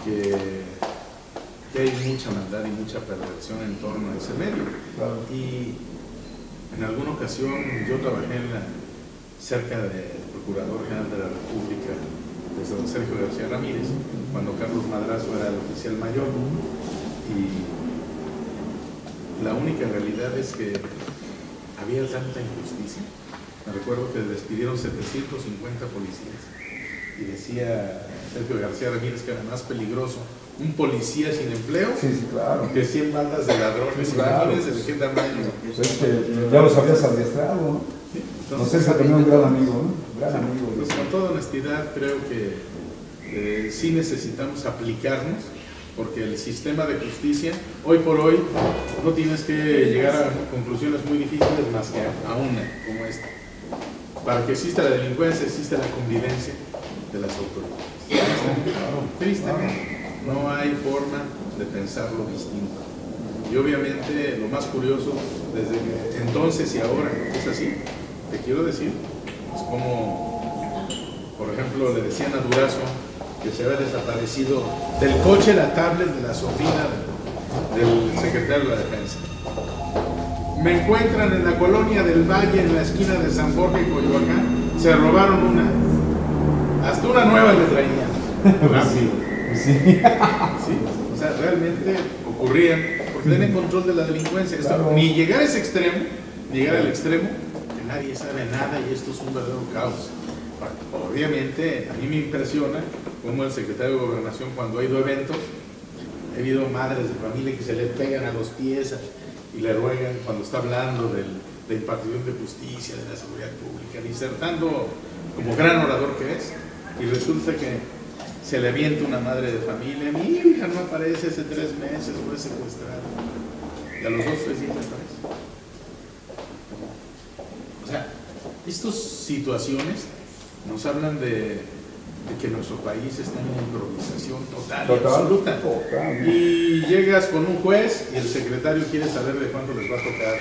que hay mucha maldad y mucha perversión en torno a ese medio. Claro. Y en alguna ocasión yo trabajé cerca del Procurador General de la República, desde don Sergio García Ramírez, cuando Carlos Madrazo era el oficial mayor. Y la única realidad es que había tanta injusticia. Me recuerdo que despidieron 750 policías. Y decía Sergio García Ramírez que era más peligroso un policía sin empleo, Sí, claro. que 100 bandas de ladrones. Sí, claro. Imagínense de qué tamaño. Pues es que ya los habías adiestrado, ¿no? No sé, también un gran amigo, ¿no? Gran amigo. Pues con toda honestidad creo que sí necesitamos aplicarnos, porque el sistema de justicia, hoy por hoy, no tienes que llegar a conclusiones muy difíciles más que a una como esta. Para que exista la delincuencia, existe la convivencia de las autoridades. Tristemente, no hay forma de pensarlo distinto. Y obviamente lo más curioso, desde que entonces y ahora es así, te quiero decir, es como, por ejemplo, le decían a Durazo que se había desaparecido del coche la tablet de la sobrina del secretario de la Defensa. Me encuentran en la colonia del Valle, en la esquina de San Jorge y Coyoacán, se robaron una, hasta una nueva le traían. Rápido. Sí. Sí, o sea, realmente ocurrían porque tienen control de la delincuencia. Esto, Claro. ni llegar a ese extremo, ni llegar al extremo, que nadie sabe nada y esto es un verdadero caos. Obviamente, a mí me impresiona cómo el secretario de Gobernación, cuando ha ido a eventos, he habido madres de familia que se le pegan a los pies y le ruegan cuando está hablando de la impartición de justicia, de la seguridad pública, disertando como gran orador que es, y resulta que se le avienta una madre de familia: mi hija no aparece, hace 3 meses fue secuestrada, y a los 2 o 3 días aparece. O sea, estas situaciones nos hablan de que nuestro país está en una improvisación total y absoluta. Y llegas con un juez y el secretario quiere saber de cuánto les va a tocar,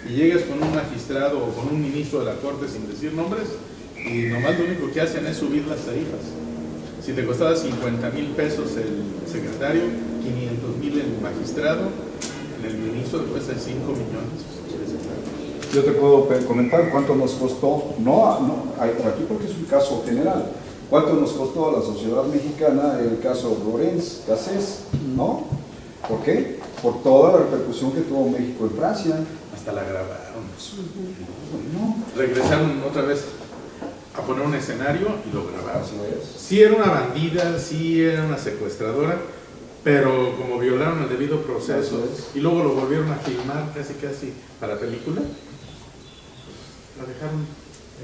y llegas con un magistrado o con un ministro de la corte sin decir nombres, y nomás lo único que hacen es subir las tarifas. Si te costaba 50,000 pesos el secretario, 500,000 el magistrado, en el ministro te cuesta 5 millones. Yo te puedo comentar cuánto nos costó, no aquí porque es un caso general, cuánto nos costó a la sociedad mexicana el caso Lorenz Cassés, ¿no? ¿Por qué? Por toda la repercusión que tuvo México en Francia. Hasta la grabaron. No. Regresaron otra vez a poner un escenario y lo grabaron. Así es. Sí era una bandida, sí era una secuestradora, pero como violaron el debido proceso y luego lo volvieron a filmar casi para película, la dejaron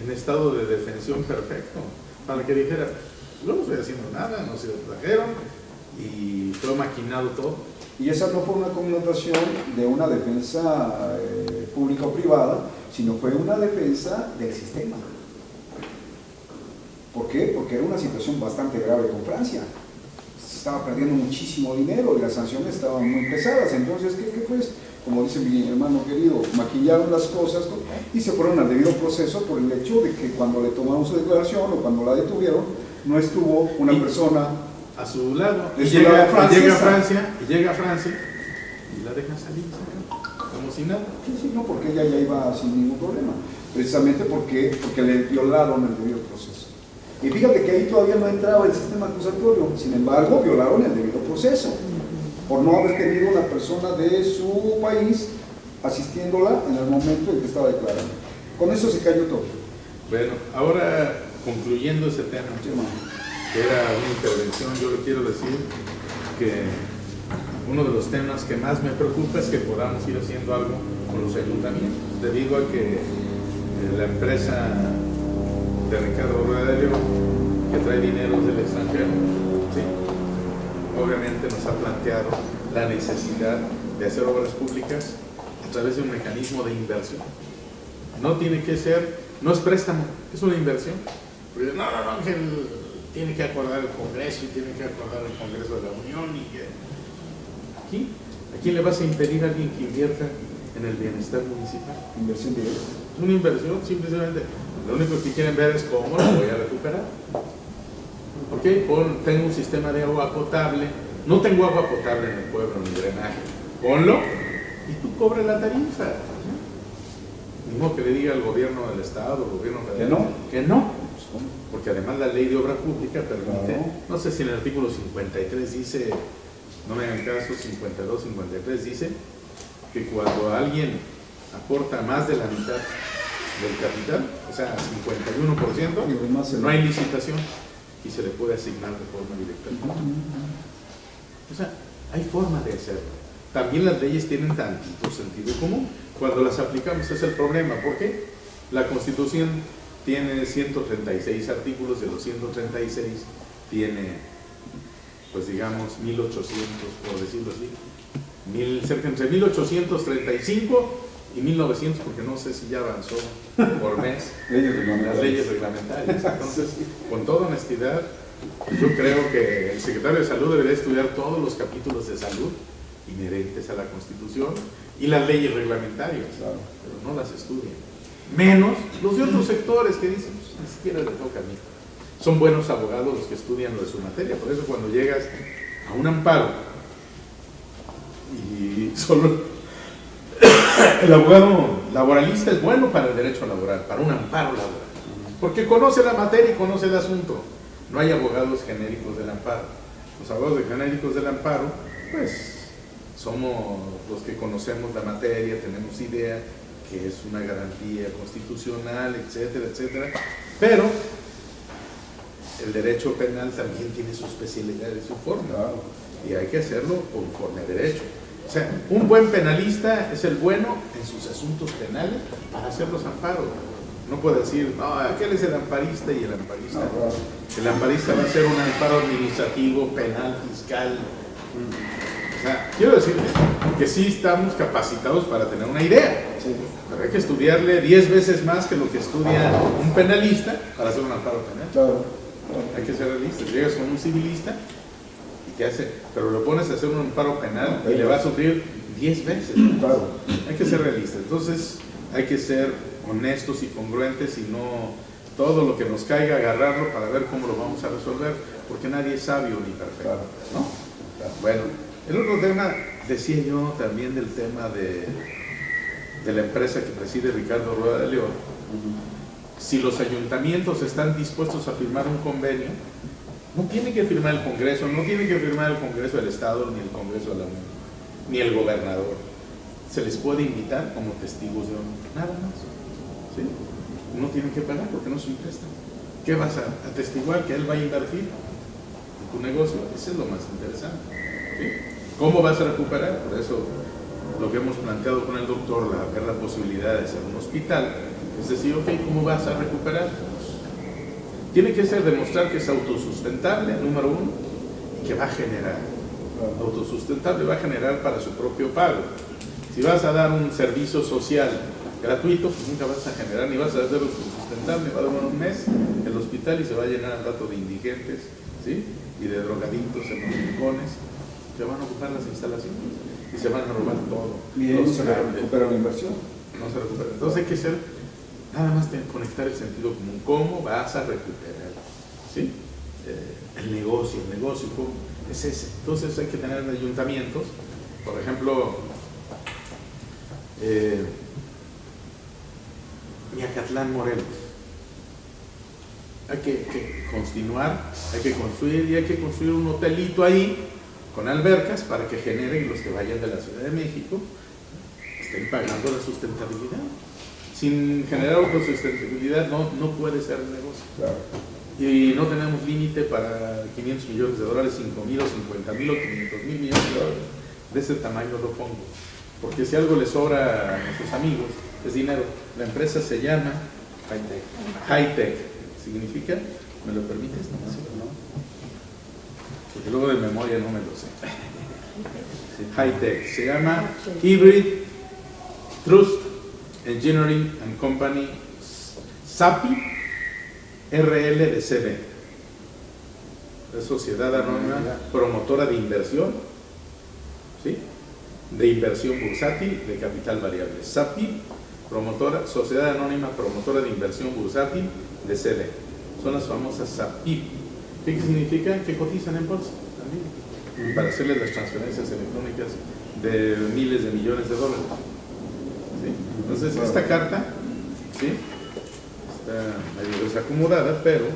en estado de defensión perfecto, para que dijera: yo no estoy haciendo nada, no se lo trajeron y fue maquinado todo. Y esa no fue una connotación de una defensa pública o privada, sino fue una defensa del sistema. ¿Por qué? Porque era una situación bastante grave con Francia. estaba perdiendo muchísimo dinero y las sanciones estaban muy pesadas. Entonces, ¿qué pues? Como dice mi hermano querido, maquillaron las cosas, ¿no? Y se fueron al debido proceso por el hecho de que cuando le tomaron su declaración o cuando la detuvieron, no estuvo una persona a su lado. de Y su llega, lado llega a francesa. Francia y la dejan salir, como si nada. Sí, no, porque ella ya iba sin ningún problema, precisamente porque le violaron el debido proceso. Y fíjate que ahí todavía no entraba el sistema acusatorio, sin embargo, violaron el debido proceso, por no haber tenido una persona de su país asistiéndola en el momento en que estaba declarando. Con eso se cayó todo. Bueno, ahora concluyendo ese tema, que era una intervención, yo le quiero decir que uno de los temas que más me preocupa es que podamos ir haciendo algo con los ayuntamientos, debido a que la empresa de Ricardo Rueda de León, que trae dinero del extranjero, ¿sí? Obviamente nos ha planteado la necesidad de hacer obras públicas a través de un mecanismo de inversión. No tiene que ser, no es préstamo, es una inversión. Pero no, que tiene que acordar el Congreso y tiene que acordar el Congreso de la Unión y que aquí, ¿a quién le vas a impedir a alguien que invierta en el bienestar municipal? Inversión directa. Es una inversión, simplemente. Lo único que quieren ver es cómo lo voy a recuperar. Ok, tengo un sistema de agua potable, no tengo agua potable en el pueblo ni drenaje, ponlo y tú cobra la tarifa. Ni modo que le diga al gobierno del estado, al gobierno federal, que no, porque además la ley de obra pública permite, no sé si en el artículo 53 dice, no me hagan caso, 52, 53 dice que cuando alguien aporta más de la mitad del capital, o sea, 51%, no hay licitación y se le puede asignar de forma directa. O sea, hay forma de hacerlo. También las leyes tienen tantito sentido común. Cuando las aplicamos es el problema. ¿Por qué? La Constitución tiene 136 artículos, de los 136 tiene, pues digamos, 1800, por decirlo así, cerca entre 1835 y 1900, porque no sé si ya avanzó por mes las leyes reglamentarias. Entonces, con toda honestidad, yo creo que el secretario de Salud debería estudiar todos los capítulos de salud inherentes a la Constitución y las leyes reglamentarias, pero no las estudian. Menos los de otros sectores que dicen, pues, ni siquiera le toca a mí. Son buenos abogados los que estudian lo de su materia, por eso cuando llegas a un amparo y solo el abogado laboralista es bueno para el derecho laboral, para un amparo laboral, porque conoce la materia y conoce el asunto. No hay abogados genéricos del amparo. Los abogados genéricos del amparo, pues, somos los que conocemos la materia, tenemos idea que es una garantía constitucional, etcétera, etcétera. Pero el derecho penal también tiene su especialidad y su forma, y hay que hacerlo conforme a derecho. O sea, un buen penalista es el bueno en sus asuntos penales para hacer los amparos. No puede decir, no, aquel es el amparista y el amparista. El amparista va a ser un amparo administrativo, penal, fiscal. O sea, quiero decir que sí estamos capacitados para tener una idea, pero hay que estudiarle 10 veces más que lo que estudia un penalista para hacer un amparo penal. Hay que ser realista. Llegas con un civilista y te hace, pero lo pones a hacer un amparo penal y le va a sufrir 10 veces. Hay que ser realista. Entonces hay que ser honestos y congruentes y no todo lo que nos caiga agarrarlo para ver cómo lo vamos a resolver, porque nadie es sabio ni perfecto, ¿no? Bueno, el otro tema, decía yo también del tema de la empresa que preside Ricardo Rueda de León. Si los ayuntamientos están dispuestos a firmar un convenio, no tiene que firmar el Congreso, no tiene que firmar el Congreso del Estado, ni el Congreso de la Unión, ni el gobernador. Se les puede invitar como testigos de honor, nada más. ¿Sí? No tienen que pagar porque no es un préstamo. ¿Qué vas a atestiguar? Que él va a invertir en tu negocio. Eso es lo más interesante. ¿Sí? ¿Cómo vas a recuperar? Por eso lo que hemos planteado con el doctor, ver la posibilidad de hacer un hospital, es decir, ok, ¿cómo vas a recuperar? Pues, tiene que ser demostrar que es autosustentable, número uno, y que va a generar. Autosustentable va a generar para su propio pago. Si vas a dar un servicio social gratuito, pues nunca vas a generar ni vas a hacerlo sustentable. Va a durar un mes el hospital y se va a llenar al rato de indigentes, ¿sí? y de drogadictos en los rincones que van a ocupar las instalaciones y se van a robar todo. Y ahí no se recupera la inversión. No se recupera. Entonces hay que ser, nada más conectar el sentido común. ¿Cómo vas a recuperar? ¿Sí? El negocio, ¿cómo? Es ese. Entonces hay que tener ayuntamientos, por ejemplo, Miacatlán, Morelos. Hay que continuar, hay que construir y hay que construir un hotelito ahí con albercas para que generen los que vayan de la Ciudad de México estén pagando la sustentabilidad. Sin generar autosustentabilidad no puede ser el negocio. Claro. Y no tenemos límite para 500 millones de dólares, 5,000 o 50,000 o 500,000 millones de dólares. De ese tamaño lo pongo. Porque si algo les sobra a nuestros amigos, es dinero. La empresa se llama Hightech. ¿Significa? ¿Me lo permites? No. Porque luego de memoria no me lo sé. Hightech. Se llama Hybrid Trust Engineering and Company, SAPI RLDCB. Es Sociedad Anónima Promotora de Inversión, ¿sí? De inversión bursátil de capital variable. SAPI, Sociedad Anónima Promotora de Inversión Bursátil de CD. Son las famosas SAPI. ¿Qué significa? Que cotizan en bolsa también, para hacerles las transferencias electrónicas de miles de millones de dólares. ¿Sí? Entonces, esta carta, ¿sí?, está medio desacomodada, pero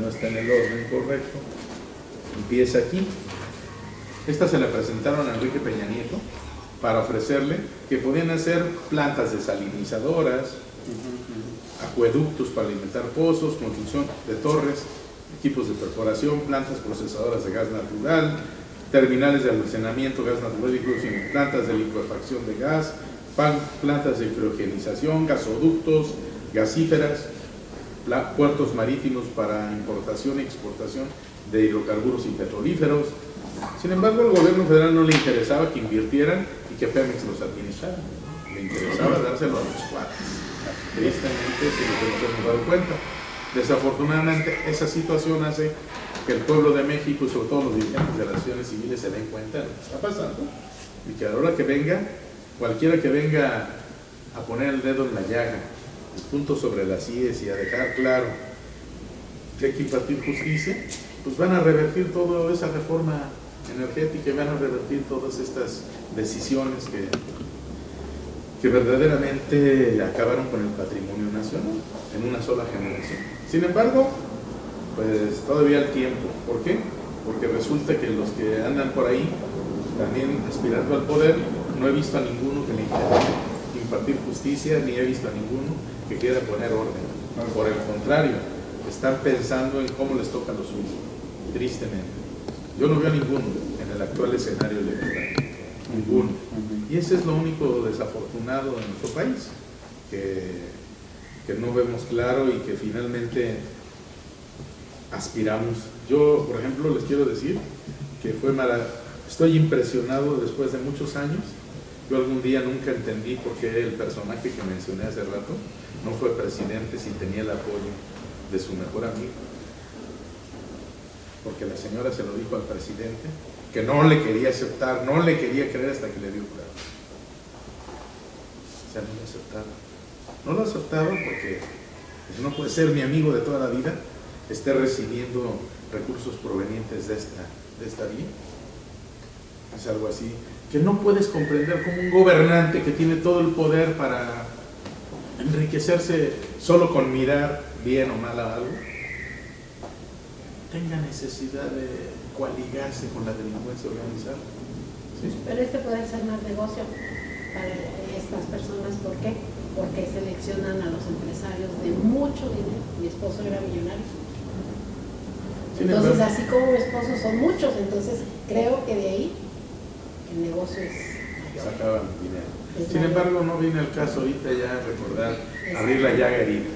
no está en el orden correcto. Empieza aquí. Esta se la presentaron a Enrique Peña Nieto para ofrecerle que podían hacer plantas desalinizadoras, acueductos para alimentar pozos, construcción de torres, equipos de perforación, plantas procesadoras de gas natural, terminales de almacenamiento de gas natural, incluso plantas de licuefacción de gas, plantas de criogenización, gasoductos, gasíferas, puertos marítimos para importación y exportación de hidrocarburos y petrolíferos. Sin embargo, al gobierno federal no le interesaba que invirtieran y que Pemex los administrara. Le interesaba dárselo a los cuates. Tristemente, es lo que nos hemos dado cuenta. Desafortunadamente, esa situación hace que el pueblo de México y sobre todo los dirigentes de las asociaciones civiles se den cuenta de lo que está pasando y que a la hora que venga, cualquiera que venga a poner el dedo en la llaga, el punto sobre las IES y a dejar claro que hay que impartir justicia, pues van a revertir toda esa reforma energética y van a revertir todas estas decisiones que verdaderamente acabaron con el patrimonio nacional en una sola generación. Sin embargo, pues todavía hay tiempo. ¿Por qué? Porque resulta que los que andan por ahí también aspirando al poder, no he visto a ninguno que le interese impartir justicia, ni he visto a ninguno que quiera poner orden. Por el contrario, están pensando en cómo les toca lo suyo, tristemente. Yo no veo a ninguno en el actual escenario electoral, ninguno. Y ese es lo único desafortunado de nuestro país, que no vemos claro y que finalmente aspiramos. Yo, por ejemplo, les quiero decir que estoy impresionado después de muchos años. Yo algún día nunca entendí por qué el personaje que mencioné hace rato no fue presidente si tenía el apoyo de su mejor amigo. Porque la señora se lo dijo al presidente, que no le quería aceptar, no le quería creer hasta que le dio claro. O sea, no lo aceptaron. No lo aceptaron porque no puede ser mi amigo de toda la vida, esté recibiendo recursos provenientes de esta vía. Es algo así que no puedes comprender como un gobernante que tiene todo el poder para enriquecerse solo con mirar bien o mal a algo, tenga necesidad de coaligarse con la delincuencia organizada. ¿Sí? Pero este puede ser más negocio para estas personas. ¿Por qué? Porque seleccionan a los empresarios de mucho dinero. Mi esposo era millonario. Entonces, así como mi esposo son muchos, entonces creo que de ahí el negocio es mayor. Sacaban dinero. Sin embargo, no viene el caso ahorita ya recordar, abrir la llaga herida.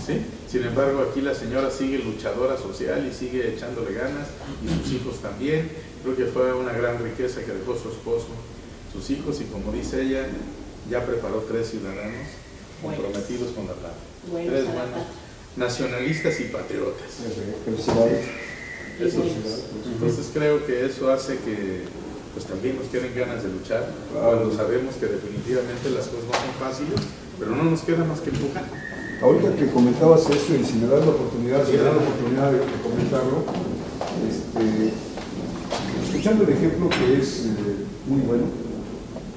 ¿Sí? Sin embargo, aquí la señora sigue luchadora social y sigue echándole ganas, y sus hijos también. Creo que fue una gran riqueza que dejó su esposo, sus hijos, y como dice ella, ya preparó 3 ciudadanos comprometidos con la patria. 3 buenos nacionalistas y patriotas. Felicidades. Eso, primeros. entonces creo que eso hace que pues también nos queden ganas de luchar, cuando sabemos que definitivamente las cosas no son fáciles, pero no nos queda más que empujar. Ahorita que comentabas eso y si me das la oportunidad, de comentarlo, escuchando el ejemplo que es muy bueno,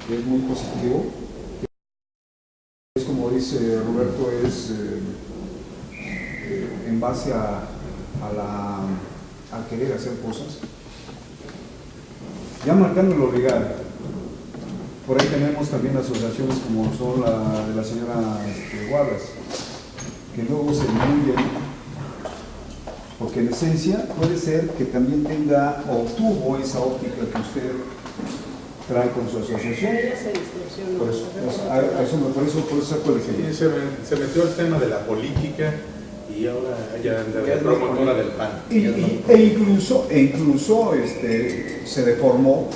que es muy positivo, es como dice Roberto, es en base a querer hacer cosas, ya marcando lo legal. Por ahí tenemos también asociaciones como son la de la señora Wallace, que luego se diluyen, porque en esencia puede ser que también tenga o tuvo esa óptica que usted trae con su asociación. Ella se distorsionó. Por eso saco el ejemplo. Sí, se metió el tema de la política y ahora ella anda de promotora del PAN. E incluso se deformó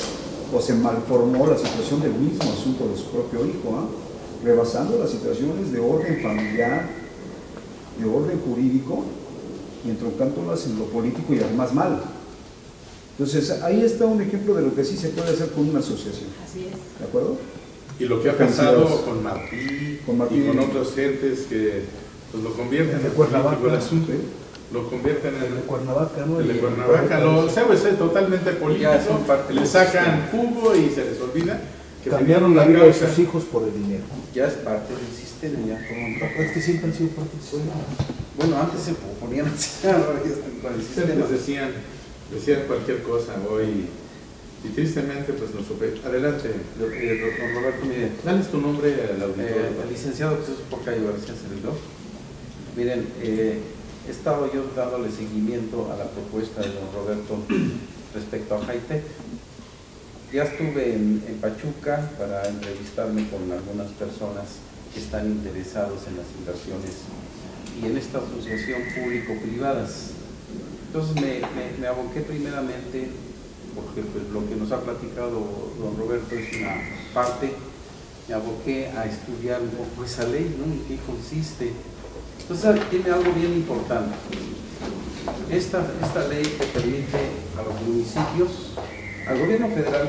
o se malformó la situación del mismo asunto de su propio hijo, rebasando las situaciones de orden familiar, de orden jurídico, y entroncándolas en lo político y además mal. Entonces, ahí está un ejemplo de lo que sí se puede hacer con una asociación. Así es. ¿De acuerdo? Y lo que ha pasado con Martí y con otras gentes que pues, lo convierten en político el asunto, lo convierten en de Cuernavaca, ¿no? el de Cuernavaca, lo es totalmente político, le sacan jugo y se les olvida que cambiaron la vida de sus hijos por el dinero. Ya es parte del sistema, ya forman Es que siempre han sido parte del sistema. Bueno, antes se ponían así, ahora ya están con el sistema. decían cualquier cosa hoy y tristemente pues nos supe. Adelante. Don Roberto, mire, Dale tu nombre al auditor. el licenciado Jesús Porcayo García Servidor. Miren, he estado yo dándole seguimiento a la propuesta de don Roberto respecto a Hightech. Ya estuve en Pachuca para entrevistarme con algunas personas que están interesados en las inversiones y en esta asociación público-privadas. Entonces me aboqué primeramente, porque pues, lo que nos ha platicado don Roberto es una parte, me aboqué a estudiar un poco esa ley, ¿no? ¿En qué consiste? Entonces tiene algo bien importante. Esta ley que permite a los municipios, al gobierno federal,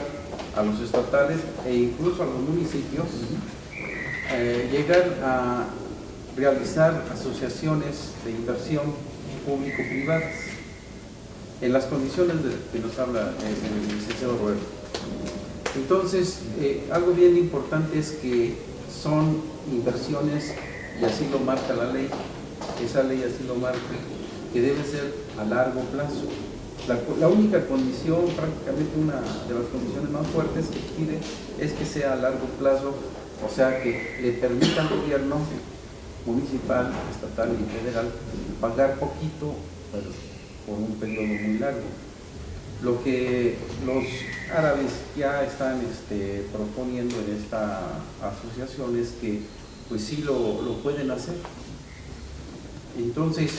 a los estatales e incluso a los municipios llegar a realizar asociaciones de inversión público-privadas en las condiciones que nos habla el licenciado Roberto. Entonces, algo bien importante es que son inversiones, y así lo marca la ley, esa ley así lo marca, que debe ser a largo plazo. La única condición, prácticamente una de las condiciones más fuertes que pide es que sea a largo plazo, o sea que le permita al gobierno municipal, estatal y federal pagar poquito, pero por un periodo muy largo. Lo que los árabes ya están proponiendo en esta asociación es que pues sí lo pueden hacer. Entonces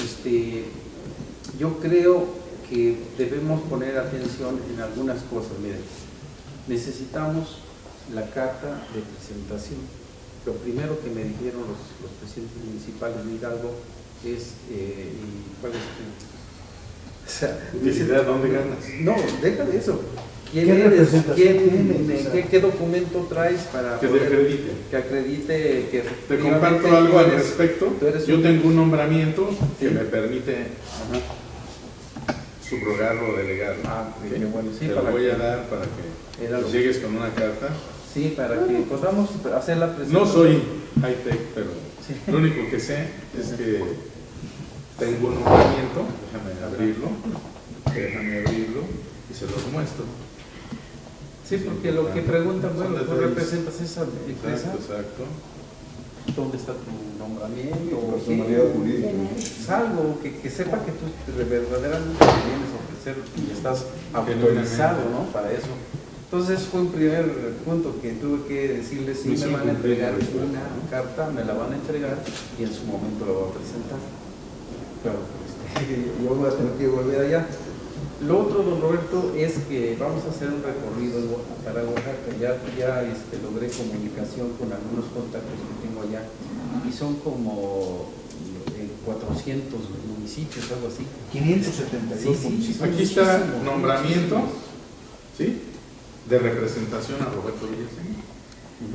yo creo que debemos poner atención en algunas cosas. Miren, necesitamos la carta de presentación. Lo primero que me dijeron los presidentes municipales de Hidalgo es ¿cuál es tu? O sea, ¿Utilidad dónde ganas? No, deja de eso. ¿Quién ¿Qué eres? representación tienes? ¿Qué documento traes para Que te poder- acredite. que acredite que Te efectivamente comparto algo tú al eres- respecto. tú eres Yo un- tengo un nombramiento que Sí. me permite Ajá. subrogarlo o delegarlo. Qué bueno, sí, Te lo para voy que- a dar para que Era lo- llegues con una carta. Sí, para que podamos hacer la No presentación. soy high-tech, pero Sí. lo único que sé es que tengo un nombramiento, déjame abrirlo y se los muestro. Sí, porque lo que preguntan, bueno, Son tú detalles. representas esa empresa, Exacto. ¿dónde está tu nombramiento? Personalidad jurídica. Es algo que sepa que tú verdaderamente vienes a ofrecer y estás autorizado, ¿no? Para eso. Entonces fue un primer punto que tuve que decirles si Misión me van a entregar cumplida. una carta, me la van a entregar y en su momento la voy a presentar. Claro, yo voy a tener que volver allá. Lo otro, don Roberto, es que vamos a hacer un recorrido para Oaxaca. Ya logré comunicación con algunos contactos que tengo allá y son como 400 municipios, algo así. 572 Sí, municipios. Aquí está nombramiento, ¿sí? De representación a Roberto Villaseñor.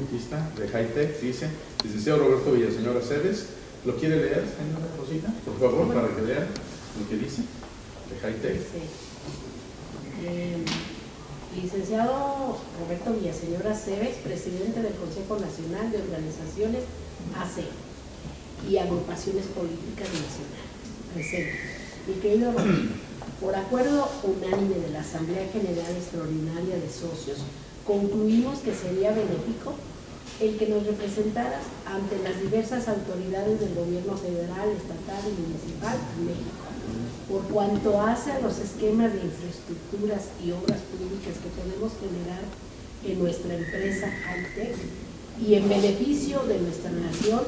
Aquí está, de Hightech, dice, licenciado Roberto Villaseñor Aceves. ¿Lo quiere leer, señora Rosita? Por favor, para que lean lo que dice de Hightech. Licenciado Roberto Villaseñor Aceves, presidente del Consejo Nacional de Organizaciones AC y Agrupaciones Políticas Nacionales. Presente. Mi querido Roberto, por acuerdo unánime de la Asamblea General Extraordinaria de Socios, concluimos que sería benéfico el que nos representaras ante las diversas autoridades del gobierno federal, estatal y municipal en México, por cuanto hace a los esquemas de infraestructuras y obras públicas que podemos generar en nuestra empresa Hightech y en beneficio de nuestra nación,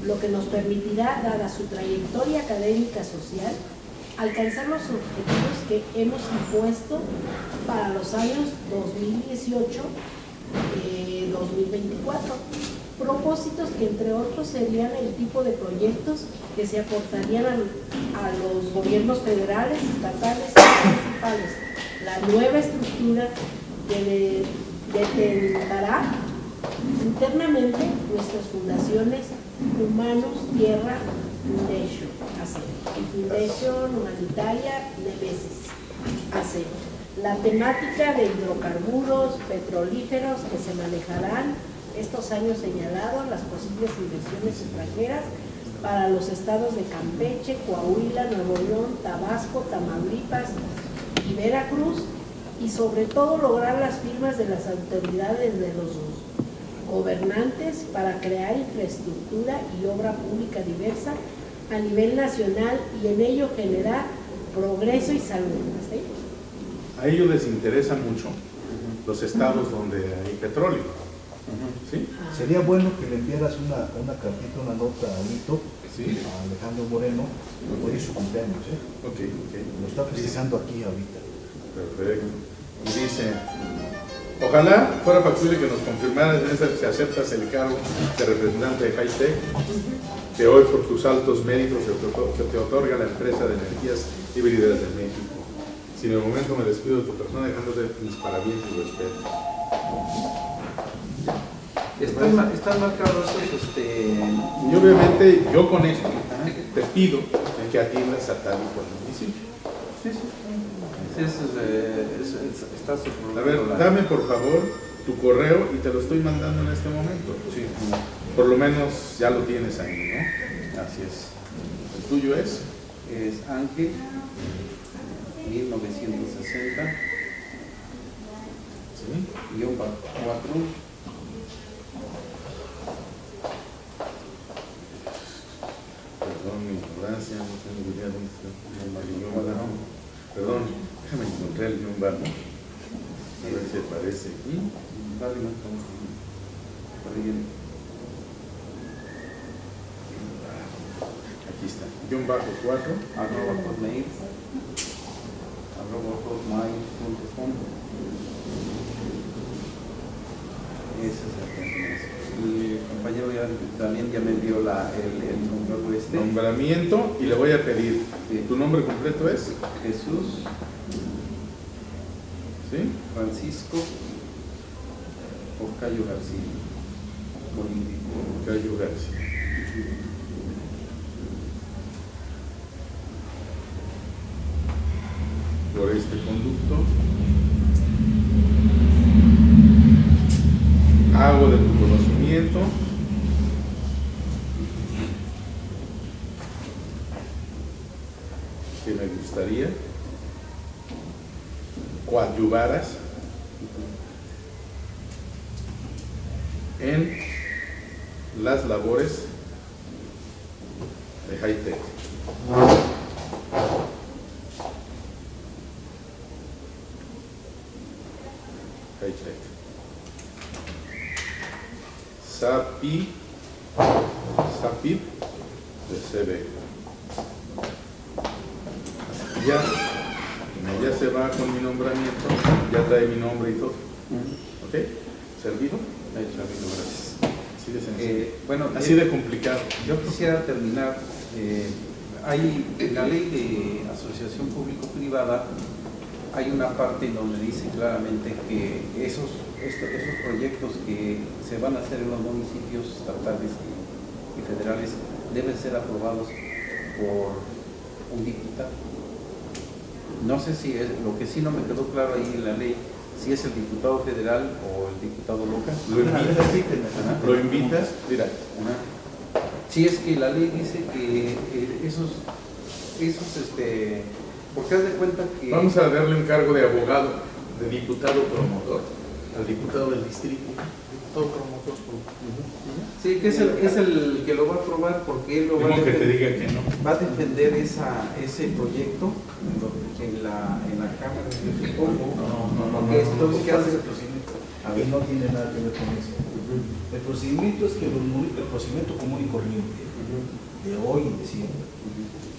lo que nos permitirá, dada su trayectoria académica social, alcanzar los objetivos que hemos impuesto para los años 2018-2024. Propósitos que, entre otros, serían el tipo de proyectos que se aportarían a los gobiernos federales, estatales y municipales, la nueva estructura que determinará internamente nuestras fundaciones Humanos Tierra Foundation, y Fundación Humanitaria Nemesis, la temática de hidrocarburos petrolíferos que se manejarán estos años señalados, las posibles inversiones extranjeras para los estados de Campeche, Coahuila, Nuevo León, Tabasco, Tamaulipas y Veracruz, y sobre todo lograr las firmas de las autoridades de los gobernantes para crear infraestructura y obra pública diversa a nivel nacional y en ello generar progreso y salud. ¿Sí? A ellos les interesa mucho los estados donde hay petróleo. ¿Sí? Sería bueno que le enviaras una cartita, una nota a Lito, Sí. a Alejandro Moreno, hoy es su cumpleaños, ¿eh? Ok. Lo está festejando aquí ahorita. Perfecto. Y dice, ojalá fuera factible que nos confirmaras si aceptas el cargo de representante de Hightech, que hoy por tus altos méritos se te otorga la empresa de energías híbridas de México. Si en el momento me despido de tu persona dejándote mis parabienes y respeto. Están marcados esos, Y obviamente yo con esto te pido que atiendas a tal y cual municipio. Está A ver, dame por favor tu correo y te lo estoy mandando en este momento. Sí. Por lo menos ya lo tienes ahí, ¿no? Así es. El tuyo es Ángel 1960 ¿sí? _4 Perdón mi ignorancia, no tengo idea dónde está el guión bajo. Perdón, déjame encontrar el guión bajo. A ver si aparece aquí. Dale, no, Aquí está, guión bajo 4. @hotmail @hotmail.com. Ese es el que mi compañero también ya me envió el nombre Nombramiento y le voy a pedir, ¿tu nombre completo es? Jesús ¿Sí? Francisco Ocallo García, político. Cayo García. Por este conducto hago de tu conocimiento que me gustaría coadyuvaras en las labores de Hightech. Hightech. SAPIP de CB. Ya se va con mi nombramiento, ya trae mi nombre y todo. ¿Ok? ¿Servido? Servido, gracias. Así de sencillo. Bueno, así de complicado. Yo quisiera terminar hay en la ley de asociación público-privada, hay una parte en donde dice claramente que esos proyectos que se van a hacer en los municipios estatales y federales deben ser aprobados por un diputado. No sé si es, lo que sí no me quedó claro ahí en la ley, si es el diputado federal o el diputado local. Lo invitas, mira. Si es que la ley dice que esos porque haz de cuenta que... Vamos a darle encargo de abogado, de diputado promotor, al diputado del distrito. Diputado promotor. Sí, que es el que lo va a aprobar porque él lo va a Tengo que te defender, diga que no. va a defender ese proyecto en la Cámara de Diputados. Porque entonces, ¿qué hace el procedimiento? Y no tiene nada que ver con eso. El procedimiento es que el procedimiento común y corriente de hoy y de siempre.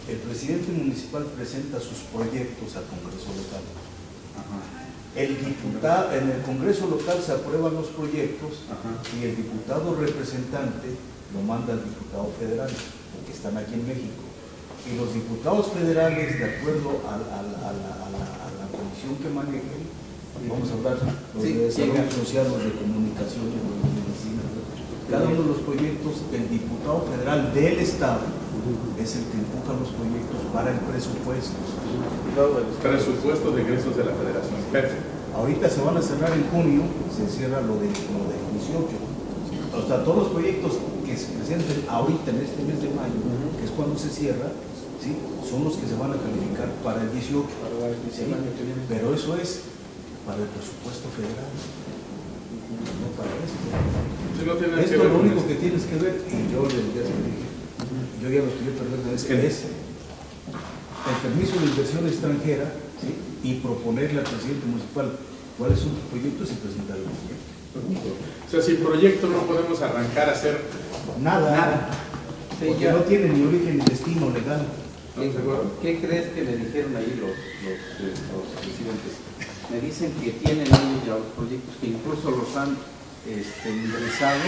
El presidente municipal presenta sus proyectos al Congreso local. El diputado, en el Congreso local se aprueban los proyectos y el diputado representante lo manda al diputado federal, porque están aquí en México. Y los diputados federales, de acuerdo a la comisión que manejen, vamos a hablar los de desarrollo social, los de comunicación, los de medicina, cada uno de los proyectos del diputado federal del Estado es el que empuja los proyectos para el presupuesto. Presupuesto de egresos de la Federación. Perfecto. Ahorita se van a cerrar en junio, se cierra lo del 18. O sea, todos los proyectos que se presenten ahorita en este mes de mayo, que es cuando se cierra, ¿sí?, son los que se van a calificar para el 18. ¿Sí? Pero eso es para el presupuesto federal, no para esto. Sí, no tiene Esto que ver lo con único esto. que tienes que ver, y yo ya se lo dije, yo ya lo estudié perdiendo, es que es el permiso de inversión extranjera, ¿sí?, y proponerle al presidente municipal cuáles son sus proyectos y presentar el proyecto. O sea, sin proyecto no podemos arrancar a hacer Nada. Sí, Porque ya. no tiene ni origen ni destino legal. ¿Qué crees que me dijeron ahí los presidentes? Me dicen que tienen ellos ya los proyectos, que incluso los han ingresado,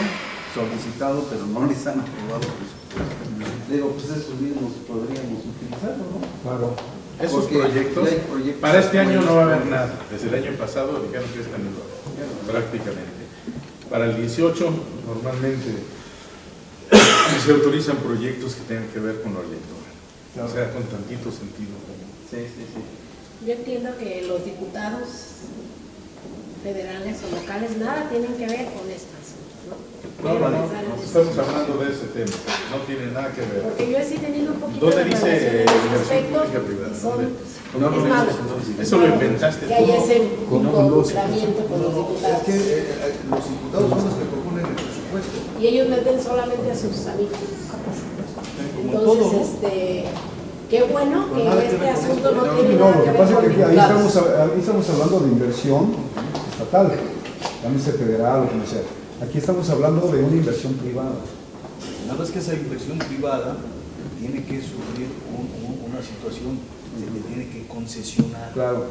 solicitado, pero no les han aprobado presupuesto. Digo, pues esos mismos podríamos utilizarlo, ¿no? Claro. esos Porque proyectos. ya hay proyectos Para este año no va a haber buenos. nada. Desde el año pasado dijeron que este año no, prácticamente. Para el 18 normalmente se autorizan proyectos que tengan que ver con lo electoral. O sea, con tantito sentido común. Sí. Yo entiendo que los diputados federales o locales nada tienen que ver con estas, ¿no? No estamos hablando de ese tema. No tiene nada que ver. Porque yo sí he tenido un poquito ¿Dónde de dice relación en ese inversión aspecto pública privada? y son, ¿Dónde? es malo Eso lo inventaste que haya tú. ese involucramiento con los Es diputados. que los diputados son los que proponen el presupuesto. Y ellos meten solamente a sus amigos. Como en todo, ¿no? Entonces, qué bueno que Pero nada que este ver con asunto esto. no tiene No, nada lo que que ver pasa con es que ahí diputados. estamos hablando de inversión estatal, llámese federal o como sea. Aquí estamos hablando de una inversión privada. Nada más que esa inversión privada tiene que sufrir una situación de que tiene que concesionar. Claro,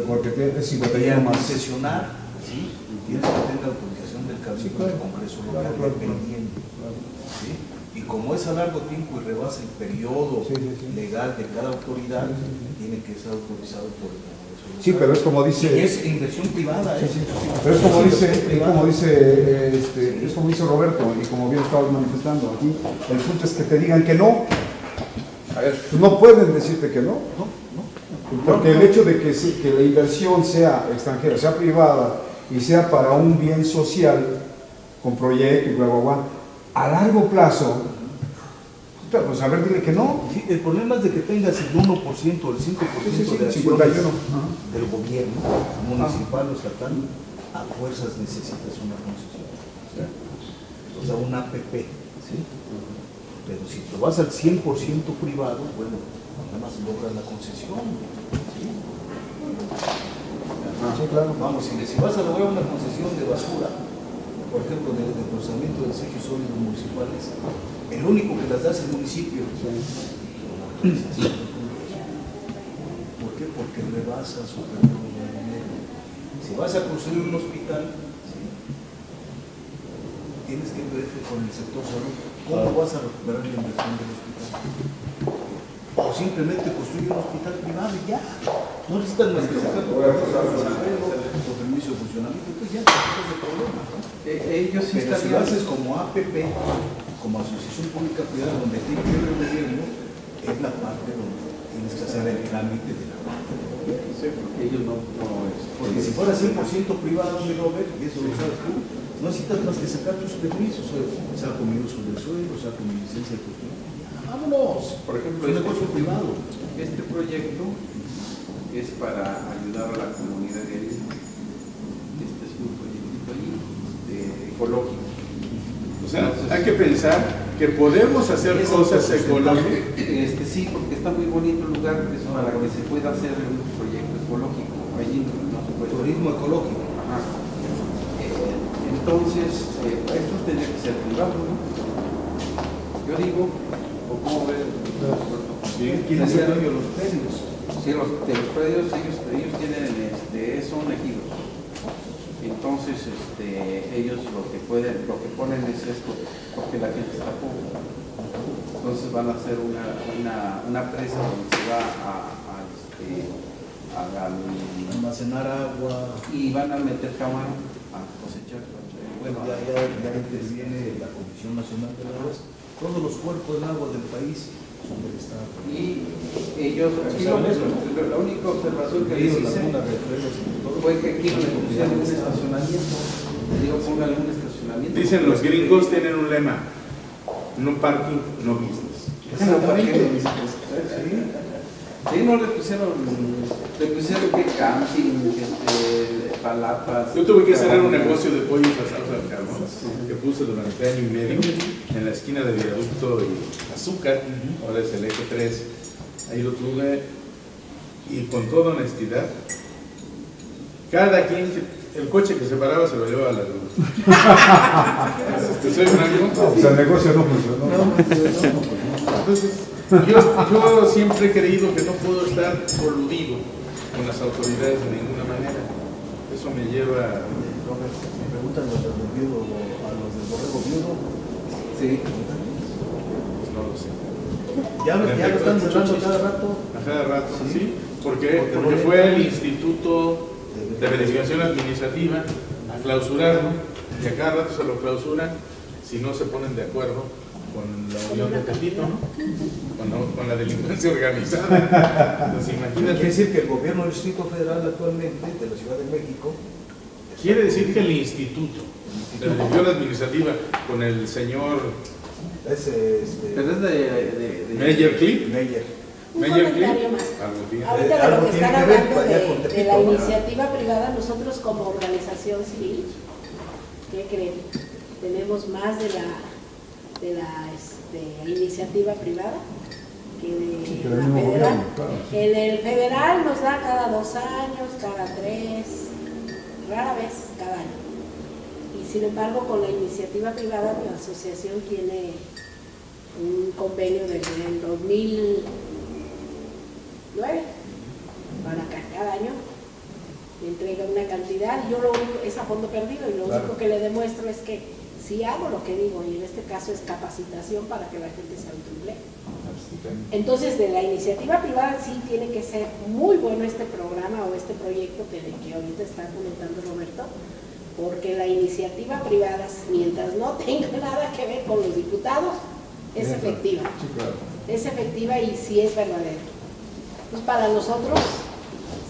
porque es Y 51 al más. concesionar, ¿sí?, tienes que tener la autorización del Cabildo Sí, claro. del Congreso local Claro. dependiente. ¿Sí? Y como es a largo tiempo y rebasa el periodo Sí. legal de cada autoridad, Sí. tiene que ser autorizado por el Congreso local. Sí, pero es como Y dice. es inversión privada, ¿eh? Sí. Pero es como dice Roberto, y como bien estabas manifestando aquí, el punto es que te digan que no. A ver, pues no pueden decirte que no. Porque el hecho de que la inversión sea extranjera, sea privada y sea para un bien social, con proyecto y bla, bla, bla, a largo plazo, pues a ver, dile que no. Sí, el problema es de que tengas el 1% o el 5% de acciones 51. del gobierno municipal o estatal, a fuerzas necesitas una concesión. O sea, un APP. ¿Sí? Pero si te vas al 100% privado, bueno, nada más logras la concesión. ¿Sí? Sí, claro. Vamos, si vas a lograr una concesión de basura, por ejemplo, de procesamiento de desechos sólidos municipales, el único que las da es el municipio. ¿Por qué? Porque rebasa su periodo de dinero. Si vas a construir un hospital, ¿sí?, tienes que ver con el sector salud cómo vas a recuperar la inversión del hospital. O simplemente construir un hospital privado y ya. No necesitan más que sacar tu permiso de funcionamiento, entonces ya no es el problema, ¿no? Ellos sí Pero si lo estarían... haces como APP, como asociación pública privada, donde tiene que ver el gobierno, es la parte donde tienes que hacer el trámite de la parte del gobierno. Sí, porque ellos no Porque si fuera 100% privado, mi Robert, y eso lo sabes tú, no necesitas más que sacar tus permisos, sea con mi uso del suelo, sea con mi licencia de construcción. ¡Vámonos! Por ejemplo, Es un negocio privado. Este proyecto es para ayudar a la comunidad de ahí. Este es un proyecto ahí, ecológico. O sea, hay que pensar que podemos hacer cosas ecológicas. Sí, porque está muy bonito el lugar, es para que se pueda hacer un proyecto ecológico. Allí no se puede. Turismo ecológico. Ajá. Entonces, esto tendría que ser privado, ¿no? Yo digo, ¿o cómo ves? ¿Quién es el dueño de los predios? Sí, de los predios ellos tienen, son ejidos. Entonces, ellos lo que ponen es esto, porque la gente está pobre. Entonces van a hacer una presa donde se va a Almacenar agua. y van a meter cámara a cosechar. Bueno, ya interviene la Comisión Nacional de Aguas. Todos los cuerpos de agua del país son del Estado. Y ellos, aquí la única observación que les hice fue que aquí le pusieron un estacionamiento. Le digo, póngale un estacionamiento. Dicen los gringos tienen un lema: no parking, no business. Exactamente. Sí, no le pusieron que camping, palapas. Yo tuve que cerrar un negocio de pollos asados al carbón que puse durante año y medio en la esquina de Viaducto y Azúcar, ahora es el eje 3. Ahí lo tuve y con toda honestidad, cada quien, el coche que se paraba se lo llevaba a la luz. ¿Soy franco? O sea, el negocio no funcionó. Entonces, yo siempre he creído que no puedo estar coludido con las autoridades de ninguna manera. Eso me lleva... Me preguntan los del viudo, a los del borrego viudo. Sí. Pues no lo sé. Ya lo están cerrando cada rato. A cada rato, sí. ¿Por qué? Porque fue el Instituto de Verificación Administrativa a clausurarlo y a cada rato se lo clausuran si no se ponen de acuerdo con la Unión de Tepito, ¿no? Con la delincuencia organizada. Entonces, imagínate. Quiere decir que el gobierno del Distrito Federal actualmente de la Ciudad de México. Quiere decir que el Instituto de Verificación Administrativa con el señor Pero es de Meyer Clip. Un Meyer comentario Clip. más. Algo tiene. Ahorita de lo algo que tiene están que ver hablando allá con de Tepito, la ¿verdad? iniciativa privada, nosotros como organización civil, ¿qué creen? Tenemos más de la iniciativa privada que de la federal. En el federal nos da cada 2 años, cada 3, rara vez cada año. Y sin embargo, con la iniciativa privada, la asociación tiene un convenio desde el 2009 para acá, cada año me entrega una cantidad y yo lo único, es a fondo perdido, y lo único que le demuestro es que si hago lo que digo, y en este caso es capacitación para que la gente se autoemplee. Entonces, de la iniciativa privada sí tiene que ser muy bueno este programa o este proyecto que ahorita está comentando Roberto, porque la iniciativa privada, mientras no tenga nada que ver con los diputados, es efectiva. Sí, claro. Es efectiva y sí es verdadera. Pues para nosotros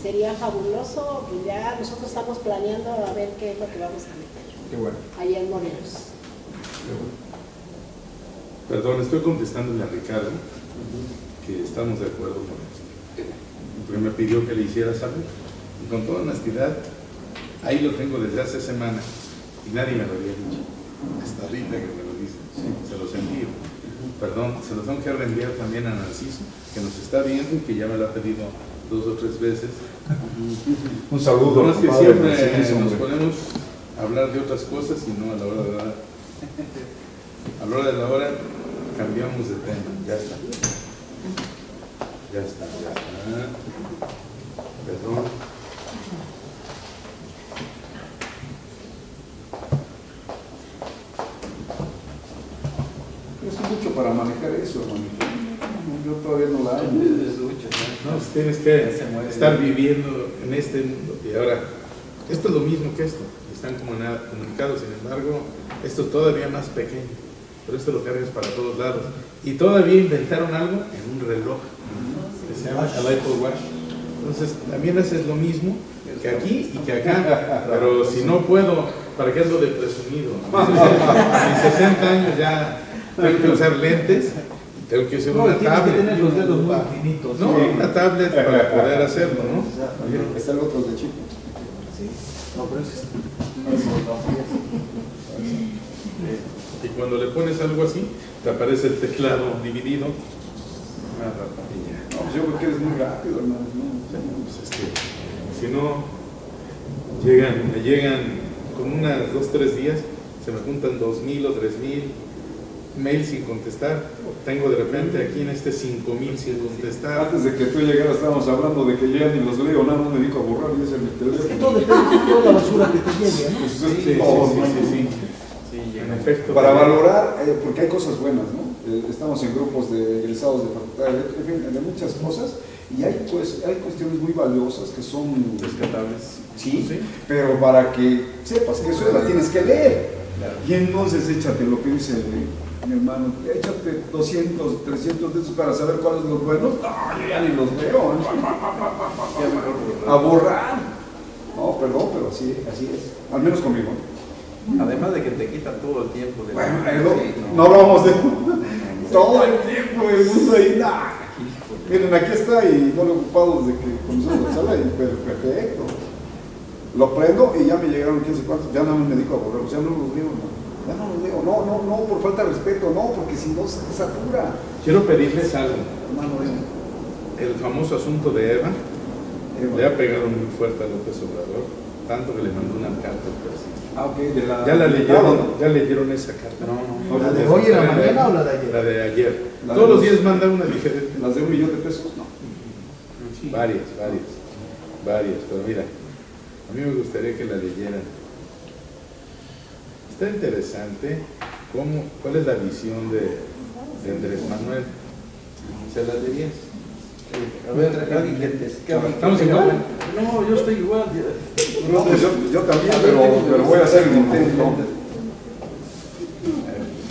sería fabuloso, pues ya nosotros estamos planeando a ver qué es lo que vamos a meter. Qué bueno. Allá en Morelos. Perdón, estoy contestándole a Ricardo que estamos de acuerdo con esto. Porque me pidió que le hiciera saber. Y con toda honestidad, ahí lo tengo desde hace semanas y nadie me lo había dicho. Hasta Rita que me lo dice. Se los envío. Perdón, se los tengo que reenviar también a Narciso, que nos está viendo y que ya me lo ha pedido 2 o 3 veces. Un saludo. No es que compadre, siempre sí, nos hombre. ponemos a hablar de otras cosas y no a la hora de la hora. A la hora de la hora cambiamos de tema. Ya está. Ya está, ya está. Perdón. Es mucho para manejar eso, hermanito. Yo todavía no la hago. No, pues tienes que estar viviendo en este mundo. Y ahora, esto es lo mismo que esto. Están comunicados, sin embargo, esto es todavía más pequeño. Pero esto lo cargas para todos lados. Y todavía inventaron algo en un reloj que se llama el Apple Watch. Entonces, también haces lo mismo que aquí y que acá. Pero si no puedo, ¿para qué ando de presumido? A mis 60 años ya tengo que usar lentes. Tengo que usar una tienes que tablet. tener los dedos muy finitos. No, una tablet para poder hacerlo, ¿no? Está el otro de chico. Sí. No, pero es Y cuando le pones algo así, te aparece el teclado dividido. No, pues yo creo que eres muy rápido, hermano. Pues es que, si no, me llegan con unas 2 o 3 días, se me juntan 2,000 o 3,000 mails sin contestar. Tengo de repente aquí en este 5,000 sin contestar. Antes de que tú llegaras estábamos hablando de que yo ya ni los leo, nada más me dedico a borrar y ese es mi que teléfono. todo depende de toda la basura que te llegue, ¿no? Pues es Sí, todo, sí, ¿no? sí. En efecto. Para valorar, porque hay cosas buenas, ¿no? Estamos en grupos de egresados de facultad, en fin, de muchas cosas, y hay cuestiones muy valiosas que son Rescatables. sí, pero para que sepas que eso la tienes que leer. Y entonces échate lo que dice mi hermano, échate 200, 300 de esos para saber cuáles son los buenos. No, yo ya ni los veo, ¿no? A borrar. No, perdón, pero así es. Al menos conmigo. Además de que te quita todo el tiempo de Bueno, sí, no hablamos de todo el tiempo del mundo ahí. Nah. Miren, aquí está y no lo he ocupado desde que comenzamos la sala y perfecto. Lo prendo y ya me llegaron 15 cuantos, ya no me dedico a borrar, ya no los leo, ya no los leo, no, por falta de respeto, no, porque si no se satura. Quiero pedirles algo. Hermano, El famoso asunto de Eva le ha pegado muy fuerte a López Obrador, tanto que le mandó una carta al presidente. ok, Ya la leyeron, ya leyeron esa carta. No, ¿La de hoy en la mañana o la de ayer? La de ayer. La Todos de los los- días mandan una diferente. las de $1,000,000 no. Varias. Pero mira, a mí me gustaría que la leyeran. Está interesante cuál es la visión de Andrés Manuel. ¿Se la leerías? A ver, alguien que ¿Estamos igual? No, yo estoy igual. No, pues yo también, pero voy a hacer el intento.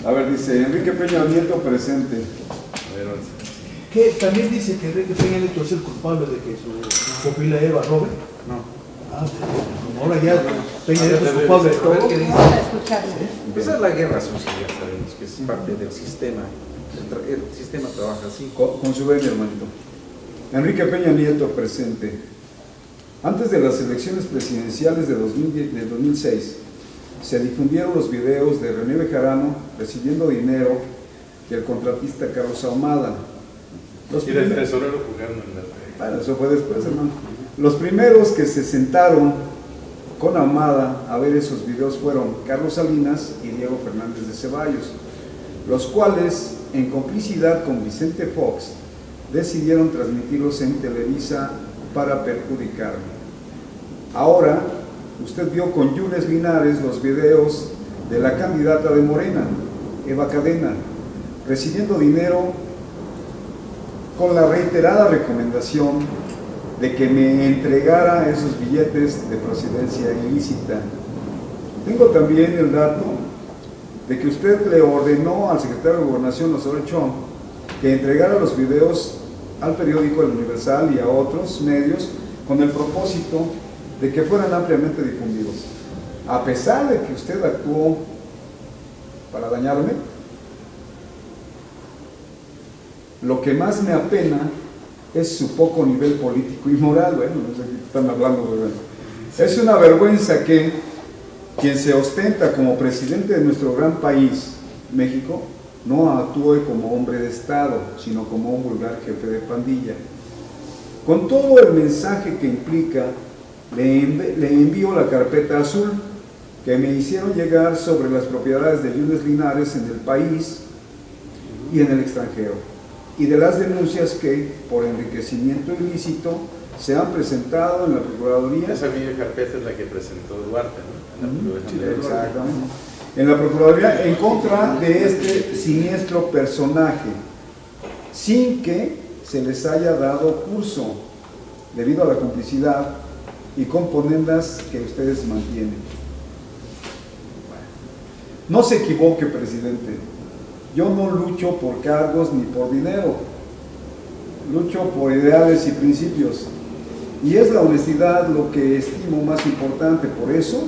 A ver, dice Enrique Peña Nieto presente. A ver, once. Que también dice que Enrique Peña Nieto es el culpable de que su pupila Eva robe. No. Como ahora ya Peña Nieto es culpable de A ver todo. qué dice. Vamos a escucharlo. Esa es la guerra sucia, ya sabemos que es parte del sistema. El sistema trabaja así. Con su venia, hermanito. Enrique Peña Nieto presente. Antes de las elecciones presidenciales de 2006, se difundieron los videos de René Bejarano recibiendo dinero del contratista Carlos Ahumada. Y del tesorero jugando en la Bueno, eso fue después, hermano. Los primeros que se sentaron con Ahumada a ver esos videos fueron Carlos Salinas y Diego Fernández de Ceballos, los cuales, en complicidad con Vicente Fox, decidieron transmitirlos en Televisa para perjudicarme. Ahora, usted vio con Yunes Linares los videos de la candidata de Morena, Eva Cadena, recibiendo dinero con la reiterada recomendación de que me entregara esos billetes de procedencia ilícita. Tengo también el dato de que usted le ordenó al secretario de Gobernación, Osorio Chong, que entregara los videos al periódico El Universal y a otros medios con el propósito de que fueran ampliamente difundidos. A pesar de que usted actuó para dañarme, lo que más me apena es su poco nivel político y moral. Bueno, no sé qué están hablando, ¿verdad? Es una vergüenza que quien se ostenta como presidente de nuestro gran país, México, no actúe como hombre de Estado, sino como un vulgar jefe de pandilla. Con todo el mensaje que implica, le envío la carpeta azul que me hicieron llegar sobre las propiedades de Yunes Linares en el país y en el extranjero, y de las denuncias que, por enriquecimiento ilícito, se han presentado en la Procuraduría. Esa misma carpeta es la que presentó Duarte, ¿no? Sí, exactamente. En la Procuraduría en contra de este siniestro personaje, sin que se les haya dado curso, debido a la complicidad y componendas que ustedes mantienen. No se equivoque, presidente. Yo no lucho por cargos ni por dinero. Lucho por ideales y principios. Y es la honestidad lo que estimo más importante. Por eso,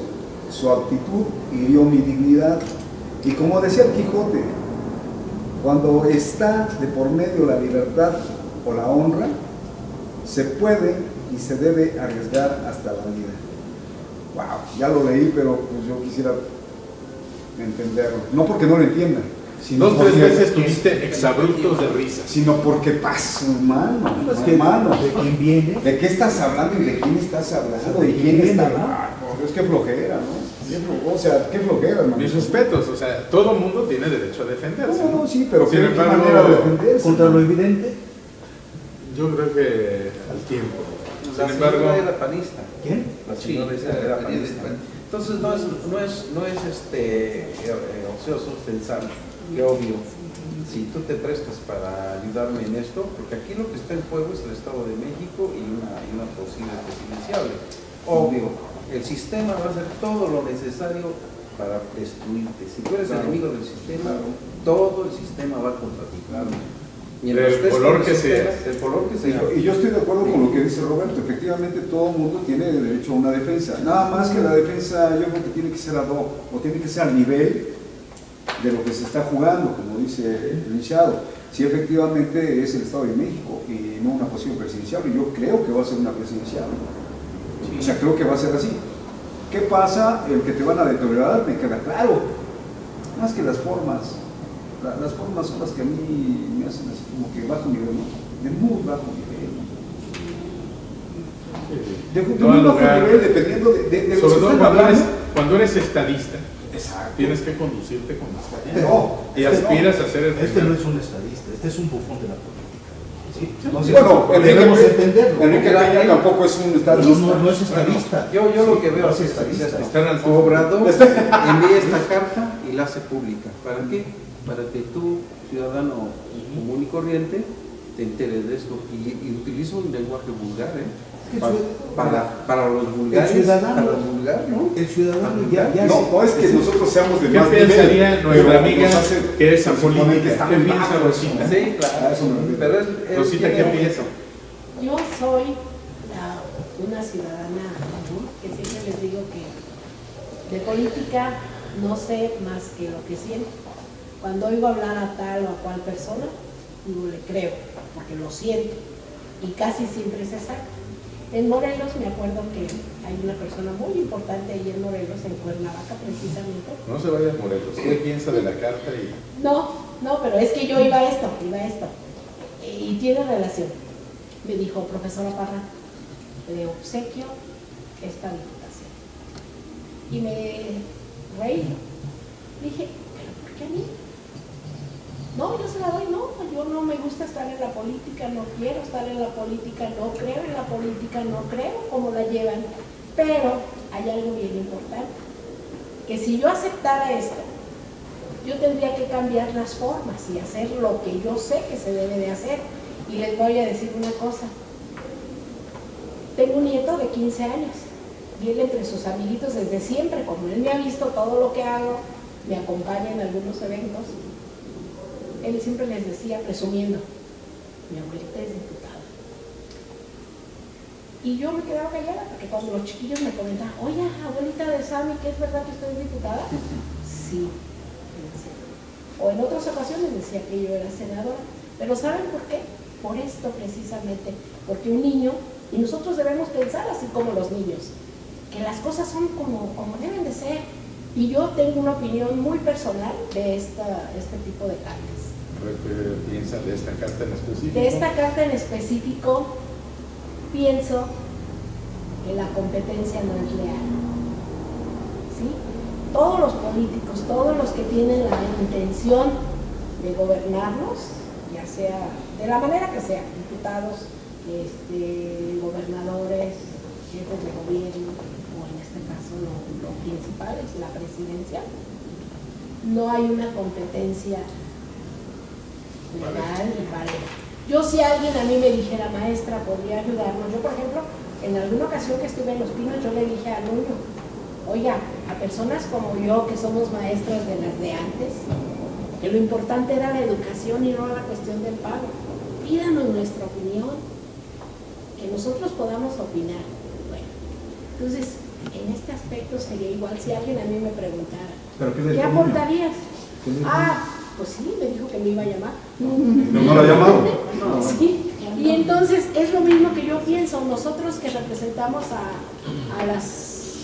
su actitud hirió mi dignidad. Y como decía el Quijote, cuando está de por medio la libertad o la honra, se puede y se debe arriesgar hasta la vida. Wow, ya lo leí, pero pues yo quisiera entenderlo. No porque no lo entienda, sino 2 o 3 porque- veces tuviste exabruptos de risa. sino porque pasa, hermano, hermano. ¿De quién viene? ¿De qué estás hablando y de quién estás hablando? ¿Y quién está hablando? Es que flojera, ¿no? O sea, qué flojera, hermano. Mis respetos, o sea, todo el mundo tiene derecho a defenderse. No, sí, pero Sin ¿qué embargo, manera de defenderse? ¿Contra lo evidente? Yo creo que al tiempo. La Sin embargo, señora era panista. ¿Quién? La señora era panista. Entonces no es ocioso pensar que obvio, si tú te prestas para ayudarme en esto, porque aquí lo que está en juego es el Estado de México y una posible presidenciable. Obvio, el sistema va a hacer todo lo necesario para destruirte. Si tú eres enemigo del sistema, todo el sistema va contra ti. Mientras Del estés color con el que sistema, sea. del color que sea. Y yo estoy de acuerdo con lo que dice Roberto. Efectivamente, todo el mundo tiene derecho a una defensa. Nada más que la defensa, yo creo que tiene que ser ad hoc, o tiene que ser al nivel de lo que se está jugando, como dice el licenciado. Si efectivamente es el Estado de México y no una posición presidencial, y yo creo que va a ser una presidencial. O sea, creo que va a ser así. ¿Qué pasa? El que te van a deteriorar, me queda claro. Más que las formas. Las formas son las que a mí me hacen así como que bajo nivel, ¿no? De muy bajo nivel. De no muy al bajo lugar. nivel, dependiendo de lo que sobre todo estén cuando hablando. cuando eres estadista, Exacto. tienes que conducirte como estadista. Pero, Y aspiras a ser el Este no primero. es un estadista, este es un bufón de la política. ¿Sí? Bueno, debemos entenderlo. Enrique Peña tampoco es un estadista. No es estadista. Yo lo que veo No es es estadista. estadista. Están al tu Obrador envía esta carta y la hace pública. ¿Para qué? Para que tú, ciudadano común y corriente, te enteres de esto. Y utiliza un lenguaje vulgar, ¿eh? Para los vulgares. El ciudadano. Para los vulgares, ¿no? El ciudadano ya No es que nosotros seamos de ¿Qué más nivel, pensaría pero nuestra amiga nos hace- que es se supone que apolítica? está ¿Qué muy piensa bajo, Rosita? ¿no? Sí, claro. Eso me olvidó. Pero es Rosita, ¿qué piensa? Yo soy una ciudadana común, que siempre les digo que de política no sé más que lo que siento. Cuando oigo hablar a tal o a cual persona, digo, le creo, porque lo siento. Y casi siempre es exacto. En Morelos me acuerdo que hay una persona muy importante ahí en Morelos, en Cuernavaca precisamente. No se vaya a Morelos. ¿Qué piensa de la carta? No, pero es que yo iba a esto. Y tiene relación. Me dijo, profesora Parra, le obsequio esta diputación. Y me reí. Dije, ¿pero por qué a mí? No, yo se la doy, no, yo no me gusta estar en la política, no quiero estar en la política, no creo en la política, no creo cómo la llevan. Pero hay algo bien importante, que si yo aceptara esto, yo tendría que cambiar las formas y hacer lo que yo sé que se debe de hacer. Y les voy a decir una cosa. Tengo un nieto de 15 años y él entre sus amiguitos desde siempre, como él me ha visto todo lo que hago, me acompaña en algunos eventos, él siempre les decía, presumiendo, mi abuelita es diputada. Y yo me quedaba callada, porque cuando los chiquillos me comentaban, oye, abuelita de Sammy, ¿qué es verdad que usted es diputada? Sí, me decía. O en otras ocasiones decía que yo era senadora. Pero ¿saben por qué? Por esto precisamente, porque un niño, y nosotros debemos pensar así como los niños, que las cosas son como deben de ser. Y yo tengo una opinión muy personal de este tipo de cartas. ¿Qué piensa de esta carta en específico? De esta carta en específico, pienso que la competencia no es leal. ¿Sí? Todos los políticos, todos los que tienen la intención de gobernarnos, ya sea de la manera que sea, diputados, gobernadores, jefes de gobierno, o en este caso lo principal es la presidencia, no hay una competencia legal y pareja. Yo si alguien a mí me dijera, maestra, podría ayudarnos. Yo, por ejemplo, en alguna ocasión que estuve en Los Pinos, yo le dije a Nuño, oiga, a personas como yo, que somos maestras de las de antes, que lo importante era la educación y no la cuestión del pago. Pídanos nuestra opinión, que nosotros podamos opinar. Bueno, entonces, en este aspecto sería igual si alguien a mí me preguntara, ¿qué aportarías? Pues sí, me dijo que me iba a llamar. ¿No lo ha llamado? Sí, y entonces es lo mismo que yo pienso, nosotros que representamos a las,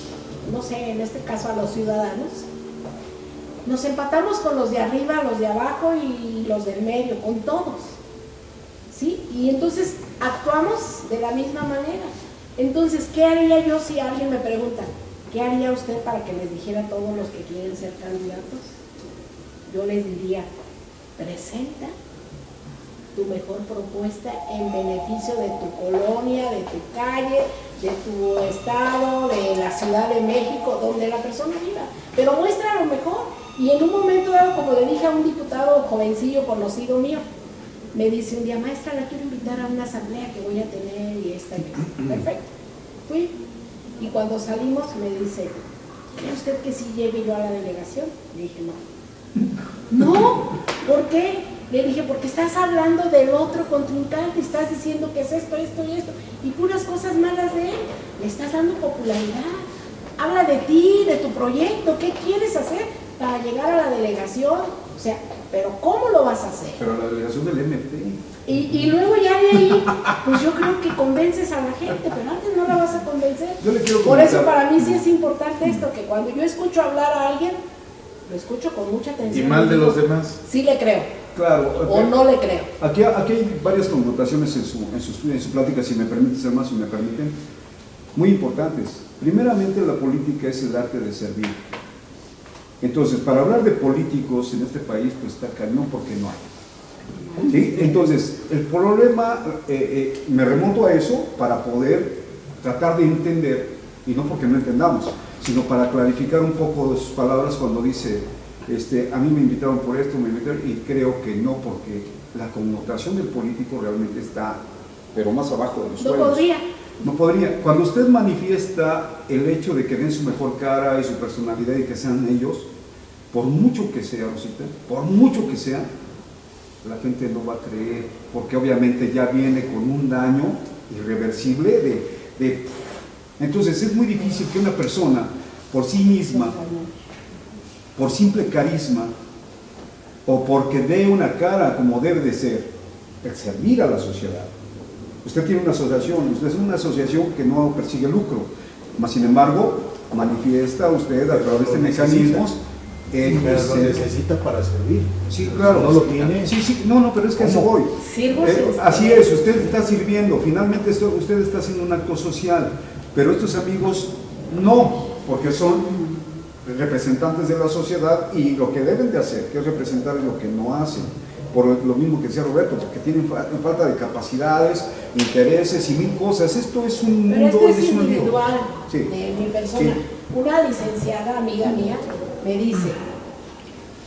no sé, en este caso a los ciudadanos, nos empatamos con los de arriba, los de abajo y los del medio, con todos, ¿sí? Y entonces actuamos de la misma manera. Entonces, ¿qué haría yo si alguien me pregunta, ¿qué haría usted para que les dijera a todos los que quieren ser candidatos? Yo les diría, presenta tu mejor propuesta en beneficio de tu colonia, de tu calle, de tu estado, de la Ciudad de México, donde la persona viva, pero muestra lo mejor. Y en un momento dado, como le dije a un diputado jovencillo conocido mío, me dice un día, maestra, la quiero invitar a una asamblea que voy a tener y esta y esta. Perfecto. Fui. Y cuando salimos me dice, ¿cree usted que sí llegue yo a la delegación? Le dije, no. No, ¿por qué? Le dije, porque estás hablando del otro contrincante, estás diciendo que es esto, esto y esto, y puras cosas malas de él. Le estás dando popularidad. Habla de ti, de tu proyecto, ¿qué quieres hacer para llegar a la delegación? O sea, pero ¿cómo lo vas a hacer? Pero la delegación del MP. Y luego ya de ahí, pues yo creo que convences a la gente, pero antes no la vas a convencer. Yo le quiero Por comentar. eso para mí sí es importante esto, que cuando yo escucho hablar a alguien, lo escucho con mucha atención. ¿Y mal de los demás? Sí le creo, Claro. o no le creo. Aquí hay varias connotaciones en su plática, si me permite ser más, si me permiten, muy importantes. Primeramente, la política es el arte de servir. Entonces, para hablar de políticos en este país, pues está cañón porque no hay. ¿Sí? Entonces, el problema, me remonto a eso para poder tratar de entender, y no porque no entendamos, sino para clarificar un poco sus palabras cuando dice, a mí me invitaron por esto, me invitaron, y creo que no, porque la connotación del político realmente está, pero más abajo de los suelos. No podría. No podría. Cuando usted manifiesta el hecho de que den su mejor cara y su personalidad y que sean ellos, por mucho que sea, Rosita, por mucho que sea, la gente no va a creer, porque obviamente ya viene con un daño irreversible Entonces es muy difícil que una persona, por sí misma, por simple carisma, o porque dé una cara como debe de ser, el servir a la sociedad. Usted tiene una asociación, usted es una asociación que no persigue lucro, mas sin embargo, manifiesta usted a través de mecanismos. Pero lo necesita para servir. Sí, claro. ¿No lo tiene? Sí, no, pero es que a eso voy. Sirvo Así es, usted está sirviendo, finalmente usted está haciendo un acto social, pero estos amigos no, porque son representantes de la sociedad y lo que deben de hacer, que es representar lo que no hacen, por lo mismo que decía Roberto, porque tienen falta de capacidades, intereses y mil cosas. Esto es un Pero mundo, esto es un lío. individual, Sí. de mi persona. Sí. Una licenciada amiga mía me dice,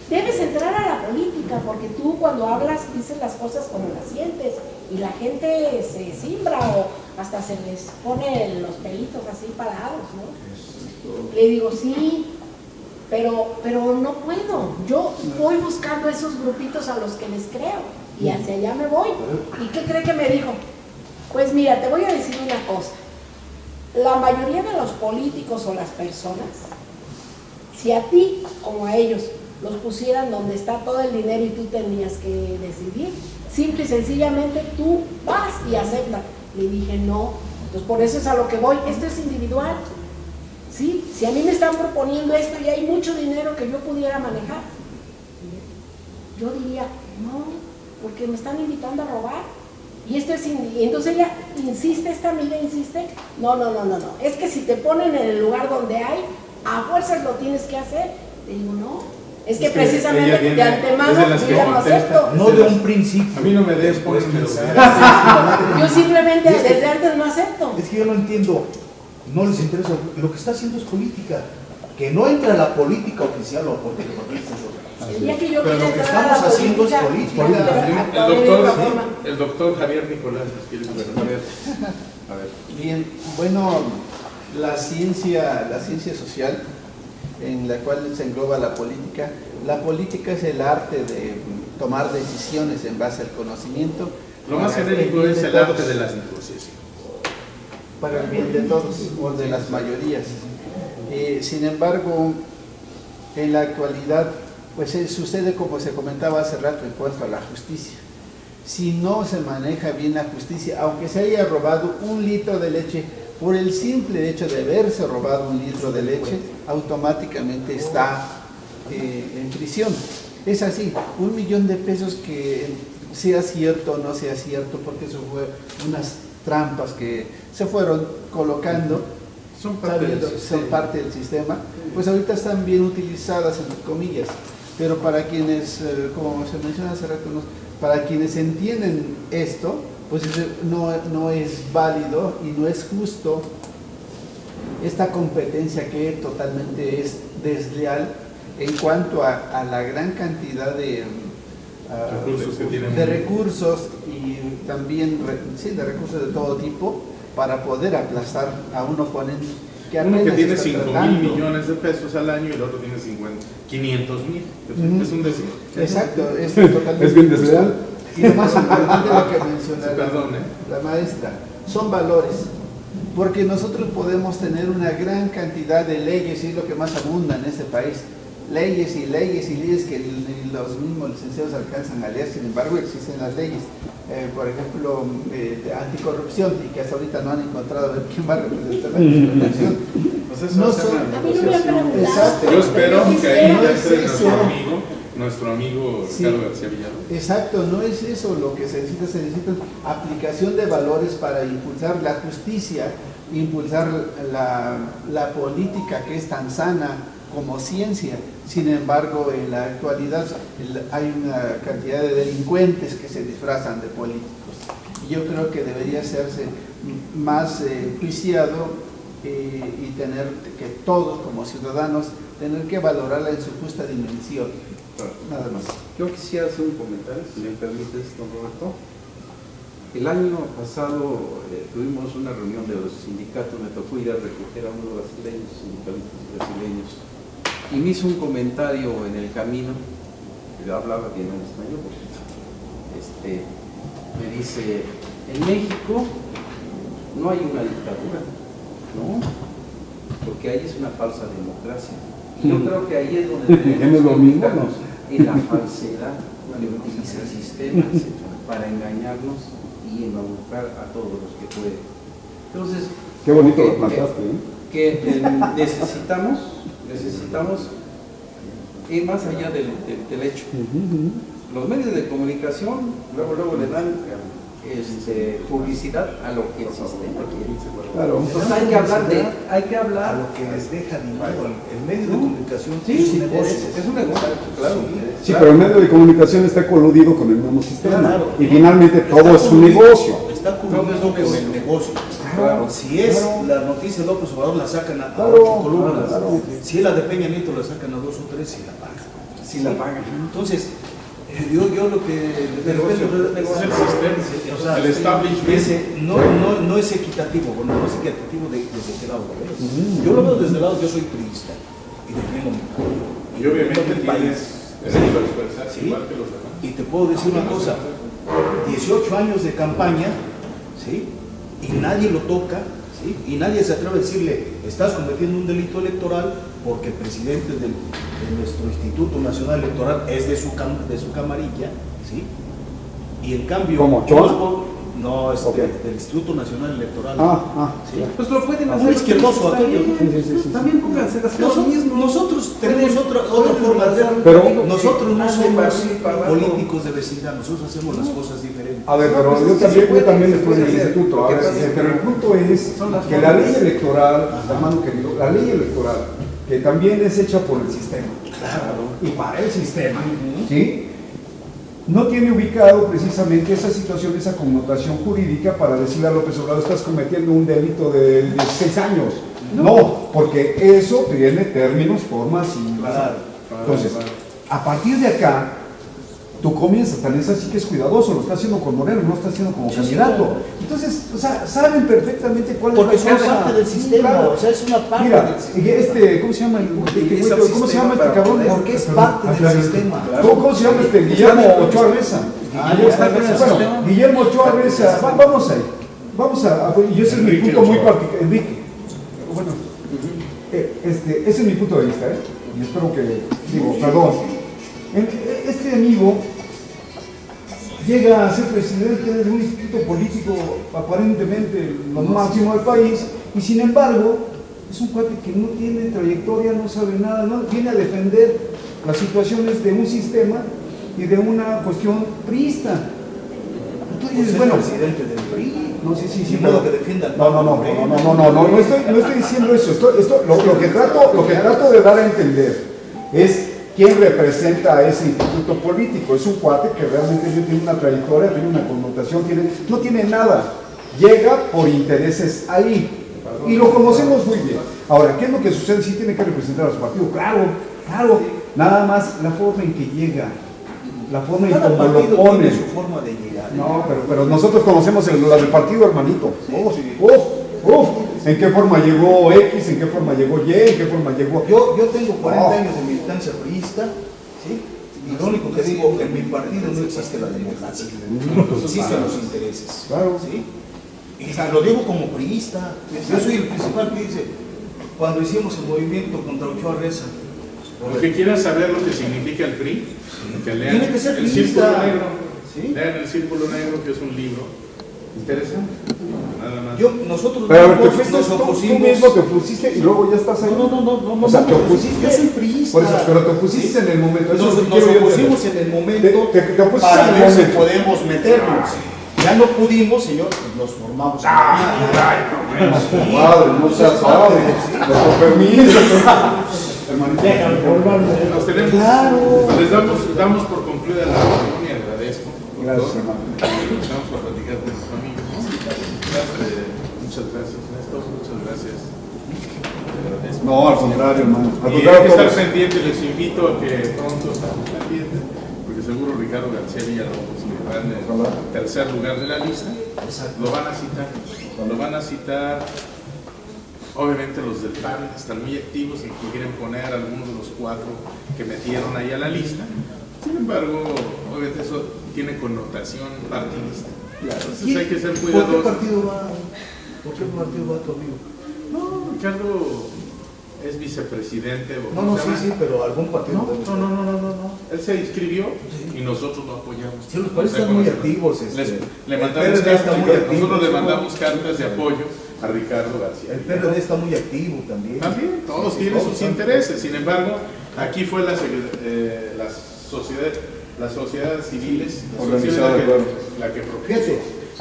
debes entrar a la política porque tú cuando hablas dices las cosas como las sientes y la gente se simbra o hasta se les pone los pelitos así parados, ¿no? Le digo, sí, pero no puedo. Yo voy buscando esos grupitos a los que les creo y hacia allá me voy. ¿Y qué cree que me dijo? Pues mira, te voy a decir una cosa. La mayoría de los políticos o las personas, si a ti como a ellos los pusieran donde está todo el dinero y tú tenías que decidir, simple y sencillamente tú vas y aceptas. Le dije, no, entonces por eso es a lo que voy, esto es individual. ¿Sí? Si a mí me están proponiendo esto y hay mucho dinero que yo pudiera manejar, yo diría, no, porque me están invitando a robar. Y esto es entonces ella insiste, esta amiga insiste, no, es que si te ponen en el lugar donde hay, a fuerzas lo tienes que hacer. Le digo, no, es que precisamente ella viene- de antemano es de las yo que ya no contesta. acepto. No de un principio. A mí no me des Después por me lo pensar. Yo simplemente desde antes no acepto. Es que yo no entiendo, no les interesa, lo que está haciendo es política. Que no entra la política oficial o porque El día que yo Pero quiera lo que entrar a la estamos haciendo es política, política. pero actuar de otra forma. El doctor Javier Nicolás, ¿quiere saber? A ver. Bien, bueno, la ciencia social en la cual se engloba la política es el arte de tomar decisiones en base al conocimiento. Lo más genérico es el arte de las negociaciones. Para el bien de todos o de las mayorías. Sin embargo, en la actualidad, pues sucede como se comentaba hace rato en cuanto a la justicia. Si no se maneja bien la justicia, aunque se haya robado 1 litro de leche, por el simple hecho de haberse robado 1 litro de leche, automáticamente está en prisión. Es así, 1 millón de pesos que sea cierto o no sea cierto, porque eso fue unas trampas que se fueron colocando, son parte del sistema, pues ahorita están bien utilizadas, entre comillas, pero para quienes, como se menciona hace rato, para quienes entienden esto, pues no es válido y no es justo esta competencia que totalmente es desleal en cuanto a la gran cantidad de recursos y también de recursos de todo tipo para poder aplastar a un oponente que Uno que tiene está 5.000 millones de pesos al año y el otro tiene 500.000. Es un decir. Exacto, es totalmente Es bien desleal. Y lo más importante lo que menciona Perdón, la maestra, son valores, porque nosotros podemos tener una gran cantidad de leyes, y es lo que más abunda en este país, leyes y leyes y leyes que los mismos licenciados alcanzan a leer, sin embargo existen las leyes, por ejemplo, de anticorrupción, y que hasta ahorita no han encontrado a ver quién va a representar la anticorrupción. Pues No eso son- A mí no me han preguntado. Exacto. Yo espero Pero que ahí quisiera- entre nuestro amigo Sí. Ricardo García Villalobos. Exacto, no es eso lo que se necesita aplicación de valores para impulsar la justicia, impulsar la política que es tan sana como ciencia. Sin embargo, en la actualidad hay una cantidad de delincuentes que se disfrazan de políticos. Y yo creo que debería hacerse más juiciado y tener que todos como ciudadanos tener que valorarla en su justa dimensión. Nada más. Yo quisiera hacer un comentario, si me permites, don Roberto. El año pasado tuvimos una reunión de los sindicatos, me tocó ir a recoger a unos brasileños, sindicalistas brasileños, y me hizo un comentario en el camino, que hablaba bien en español, me dice, en México no hay una dictadura, ¿no? Porque ahí es una falsa democracia. Y yo creo que ahí es donde En el domingo, ubicarnos, en la falsedad que utiliza el sistema para engañarnos y embaucar a todos los que pueden. Entonces, Qué bonito lo plantaste, ¿eh? que necesitamos ir más allá del hecho. Los medios de comunicación luego le dan publicidad a lo que el sistema quiere. Claro. Entonces hay que hablar A lo que les deja dinero. El medio de comunicación Sí, es un negocio. es un negocio, claro. Sí, pero el medio de comunicación está coludido con el mismo sistema. Claro. Y finalmente todo es un negocio. Está cubierto con el negocio. Claro. Si es Claro. la noticia de López Obrador, la sacan a Claro, 8 columnas. claro. Si es la de Peña Nieto, la sacan a 2 o 3 y la pagan. Si la pagan. Entonces, yo lo que de repente, Es el sistema, o sea, el establishment. no es equitativo, bueno, no es equitativo desde qué lado lo ves. Yo lo veo desde el lado, yo soy priista y defiendo mi pueblo. Y obviamente el país. tienes derecho a expresarse Sí. igual que los demás. Y te puedo decir una cosa, 18 años de campaña, ¿sí? Y nadie lo toca, ¿sí? Y nadie se atreve a decirle, estás cometiendo un delito electoral porque el presidente de nuestro Instituto Nacional Electoral es de su camarilla, ¿sí? Y en cambio... ¿Cómo, Ochoa? No, es Ok. del Instituto Nacional Electoral. Sí. Pues lo pueden Un hacer. izquierdoso Está aquello. bien. Sí. También pónganse las cosas mismo. Nosotros tenemos otra forma de hacer. Pero- Nosotros no somos para abajo. políticos de vecindad, nosotros hacemos las cosas diferentes. A ver, pero Pues es yo que también, se puede, yo también se estoy en el puede hacer. instituto. Lo que Ahora, pasa es pero el que punto es son las que la ley formas. electoral, hermano querido, la ley electoral, que también es hecha por el sistema. Claro. Y para el sistema, ¿sí? No tiene ubicado precisamente esa situación, esa connotación jurídica para decirle a López Obrador, estás cometiendo un delito de 16 años. No, porque eso tiene términos, formas y... Claro. Entonces, A partir de acá, tú comienzas, también es así que es cuidadoso, lo está haciendo con Moreno, no está haciendo como candidato. Entonces, o sea, saben perfectamente cuál Porque es la son parte del sistema, Claro. o sea, es una parte Mira, del sistema. ¿cómo se llama? Utiliza el ¿Cómo se llama sistema este para cabrón? poder- porque es parte del sistema. ¿Cómo se llama este? Guillermo Ochoa Reza. Bueno, Guillermo Ochoa Reza, vamos ahí. Y ese es mi punto muy particular. Enrique. Bueno, ese es mi punto de vista, ¿eh? Y espero que, perdón. Este amigo llega a ser presidente de un instituto político aparentemente lo máximo del país, y sin embargo es un cuate que no tiene trayectoria, no sabe nada, no viene a defender las situaciones de un sistema y de una cuestión priista. Tú dices, Es bueno, presidente del PRI. no sé si Ni modo que defienda al no estoy diciendo eso. Lo que trato de dar a entender es quién representa a ese instituto político. Es un cuate que realmente tiene una trayectoria, tiene una connotación, no tiene nada. Llega por intereses ahí. Y lo conocemos muy bien. Ahora, ¿qué es lo que sucede? Sí tiene que representar a su partido. Claro. Nada más la forma en que llega, la forma en Cada cómo lo partido pone. tiene su forma de llegar. No, pero nosotros conocemos la del partido, hermanito. ¿En qué forma llegó X? ¿En qué forma llegó Y? ¿En qué forma llegó? Yo tengo 40 años de militancia priista, ¿sí? Y lo único que digo, en mi partido no existe la democracia, existen los intereses. Claro. ¿Sí? Y lo digo como priista. Yo soy el principal que dice, cuando hicimos el movimiento contra Ochoa Reza. Los que quieran saber lo que significa el PRI, que lean Tiene que ser El priista. Círculo Negro. ¿Sí? Lean El Círculo Negro, que es un libro interesante. Nada más. Nosotros Pero te mismos fuiste, nos tú opusimos. mismo te opusiste y luego ya estás ahí. No, O sea, te opusiste. yo soy priista. Por eso, pero te opusiste en el momento. Eso es lo que Nos quiero yo opusimos entender. en el momento Te opusiste para en el ver si momento. podemos meternos. Ya no pudimos, señor, pues nos formamos. Madre, no seas padre. Con permiso. Hermanito. Nos tenemos, les damos por concluida la reunión y agradezco. Gracias, hermano. Vamos a platicar con los amigos. Muchas gracias, Néstor. Muchas gracias. Te agradezco. No, al contrario, hermano. Al Y hay contrario, que estar todos. pendientes, les invito a que pronto estén pendientes, porque seguro Ricardo García Villalobos va en el tercer lugar de la lista. Lo van a citar. Obviamente los del PAN están muy activos y quieren poner a algunos de los 4 que metieron ahí a la lista. Sin embargo, obviamente eso tiene connotación partidista. Entonces hay que ser ¿Por qué cuidadosos. partido va? ¿Por qué partido va tu amigo? No, Ricardo es vicepresidente. No, sí, pero algún partido. No. Él se inscribió y nosotros lo apoyamos. Sí, los países están muy activos. Le mandamos nosotros le mandamos cartas de apoyo a Ricardo García. El PRD está muy activo también. También, todos tienen sus intereses. Sin embargo, aquí fue las sociedades civiles la que propuso.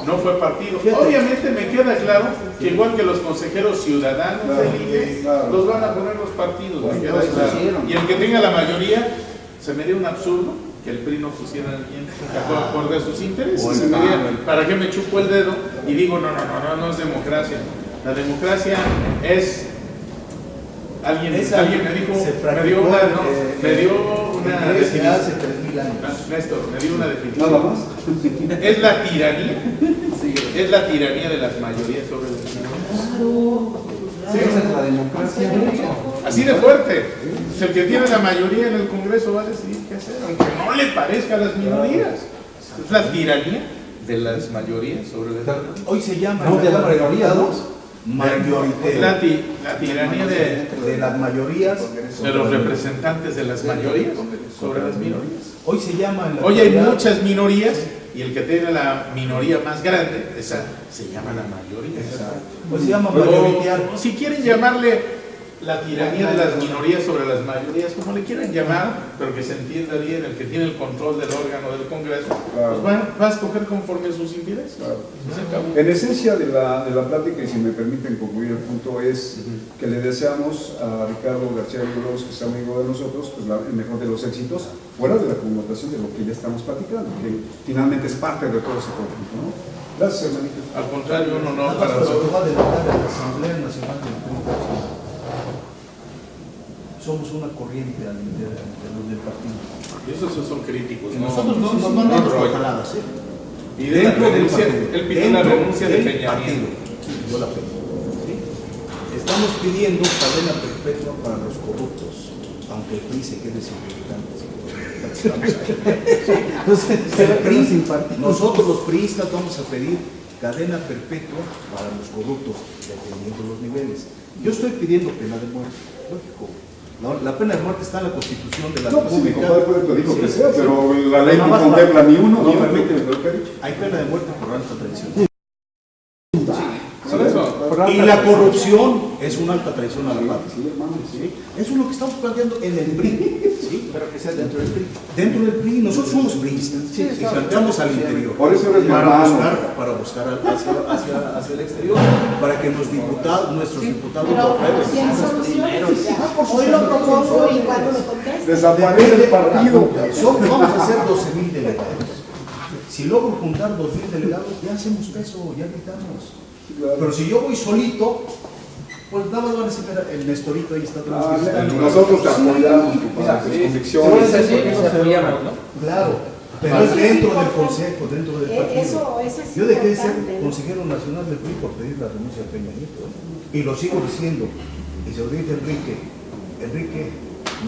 No fue partido. Obviamente me queda claro que igual que los consejeros ciudadanos del INE, los van a poner los partidos, me queda claro. Y el que tenga la mayoría, se me dio un absurdo que el PRI no pusiera a alguien acorde a sus intereses. Se me dio, ¿para qué me chupo el dedo? Y digo, no es democracia. La democracia es... Alguien me dijo, me dio una definición. Hace 3.000 años. Néstor, me dio una definición. Nada más. Es la tiranía. Es la tiranía de las mayorías sobre las minorías. Sí. Esa es la democracia. Así de fuerte. Es el que tiene la mayoría en el Congreso va a decidir qué hacer, aunque no le parezca a las minorías. Es la tiranía de las mayorías sobre las minorías. Hoy se llama No, de la mayoría, mayoriteo. La tiranía De las mayorías. de los representantes de las mayorías sobre las minorías. Hoy se llama. en la Hoy hay actualidad- muchas minorías y el que tiene la minoría más grande, esa se llama la mayoría. Hoy se llama Pero, mayoritario. si quieren llamarle la tiranía de las minorías sobre las mayorías, como le quieran llamar, pero que se entienda bien, el que tiene el control del órgano del Congreso, Claro. pues va a escoger conforme a sus intereses. Claro. Se acabó. En esencia de la plática, y si me permiten concluir el punto, es que le deseamos a Ricardo García Villalobos, que es amigo de nosotros, pues el mejor de los éxitos, fuera de la connotación de lo que ya estamos platicando, que finalmente es parte de todo ese conjunto, ¿no? Gracias, hermanito. Al contrario, un honor Nada más para para que nosotros. va a delegar en la Asamblea Nacional del PRI. somos una corriente al interior del partido. Y esos son críticos, Y ¿no? nosotros no nos mandamos Roy. jaladas, ¿eh? Y de la renuncia, él pidió la renuncia de del Peña partido. Nieto. Yo la pedí. ¿Sí? Estamos pidiendo cadena perpetua para los corruptos, aunque el PRI se quede sin militantes. Nosotros los priistas vamos a pedir cadena perpetua para los corruptos, dependiendo de los niveles. Yo estoy pidiendo pena de muerte, lógico. La pena de muerte está en la Constitución de la No, pues sí, mi República. compadre puede pedir lo que Sí, sea, sí. pero la ley Nada no más contempla ni uno, no, ni permite lo que ha dicho. Hay pena de muerte por alta traición. Por eso, Y la corrupción es una alta traición a la patria. Sí, hermano, sí. Eso es lo que estamos planteando en el PRI. ¿Sí? Pero que sea dentro del PRI. Dentro del PRI, nosotros somos priistas. Y planteamos al interior. Por eso eres mi para hermano. buscar hacia el exterior, para que nuestros diputados Pero locales tiene sean los soluciones. primeros. Hoy lo propongo y cuando me conteste. Desaparece el partido. Vamos a hacer 12,000 delegados. Si logro juntar 2,000 delegados, ya hacemos peso, ya gritamos. Pero si yo voy solito, pues nada más van a decir, mira, el Nestorito ahí está atrás. Nosotros te apoyamos, compadre, tus convicciones. Claro, pero es dentro del consejo, dentro del partido. Eso es Yo dejé de ser importante. consejero nacional del PRI por pedir la renuncia de Peña Nieto. Y lo sigo diciendo. Y se lo dije a Enrique,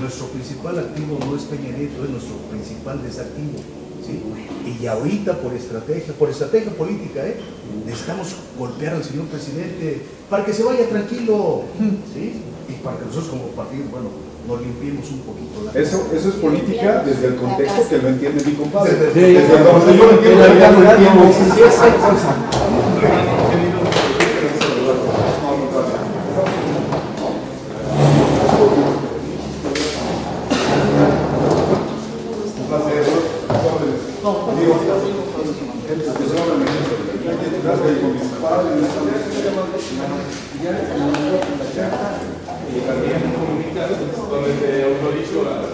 nuestro principal activo no es Peña Nieto, es nuestro principal desactivo. ¿Sí? Y ahorita por estrategia política, necesitamos golpear al señor presidente para que se vaya tranquilo, ¿sí? Y para que nosotros como partido, bueno, nos limpiemos un poquito la Eso es política desde el contexto que lo entiende mi compadre. Desde- Desde donde yo lo entiendo, ya lo entiendo. Un placer. Gracias con mis padres. y también comunicar donde te autorizo a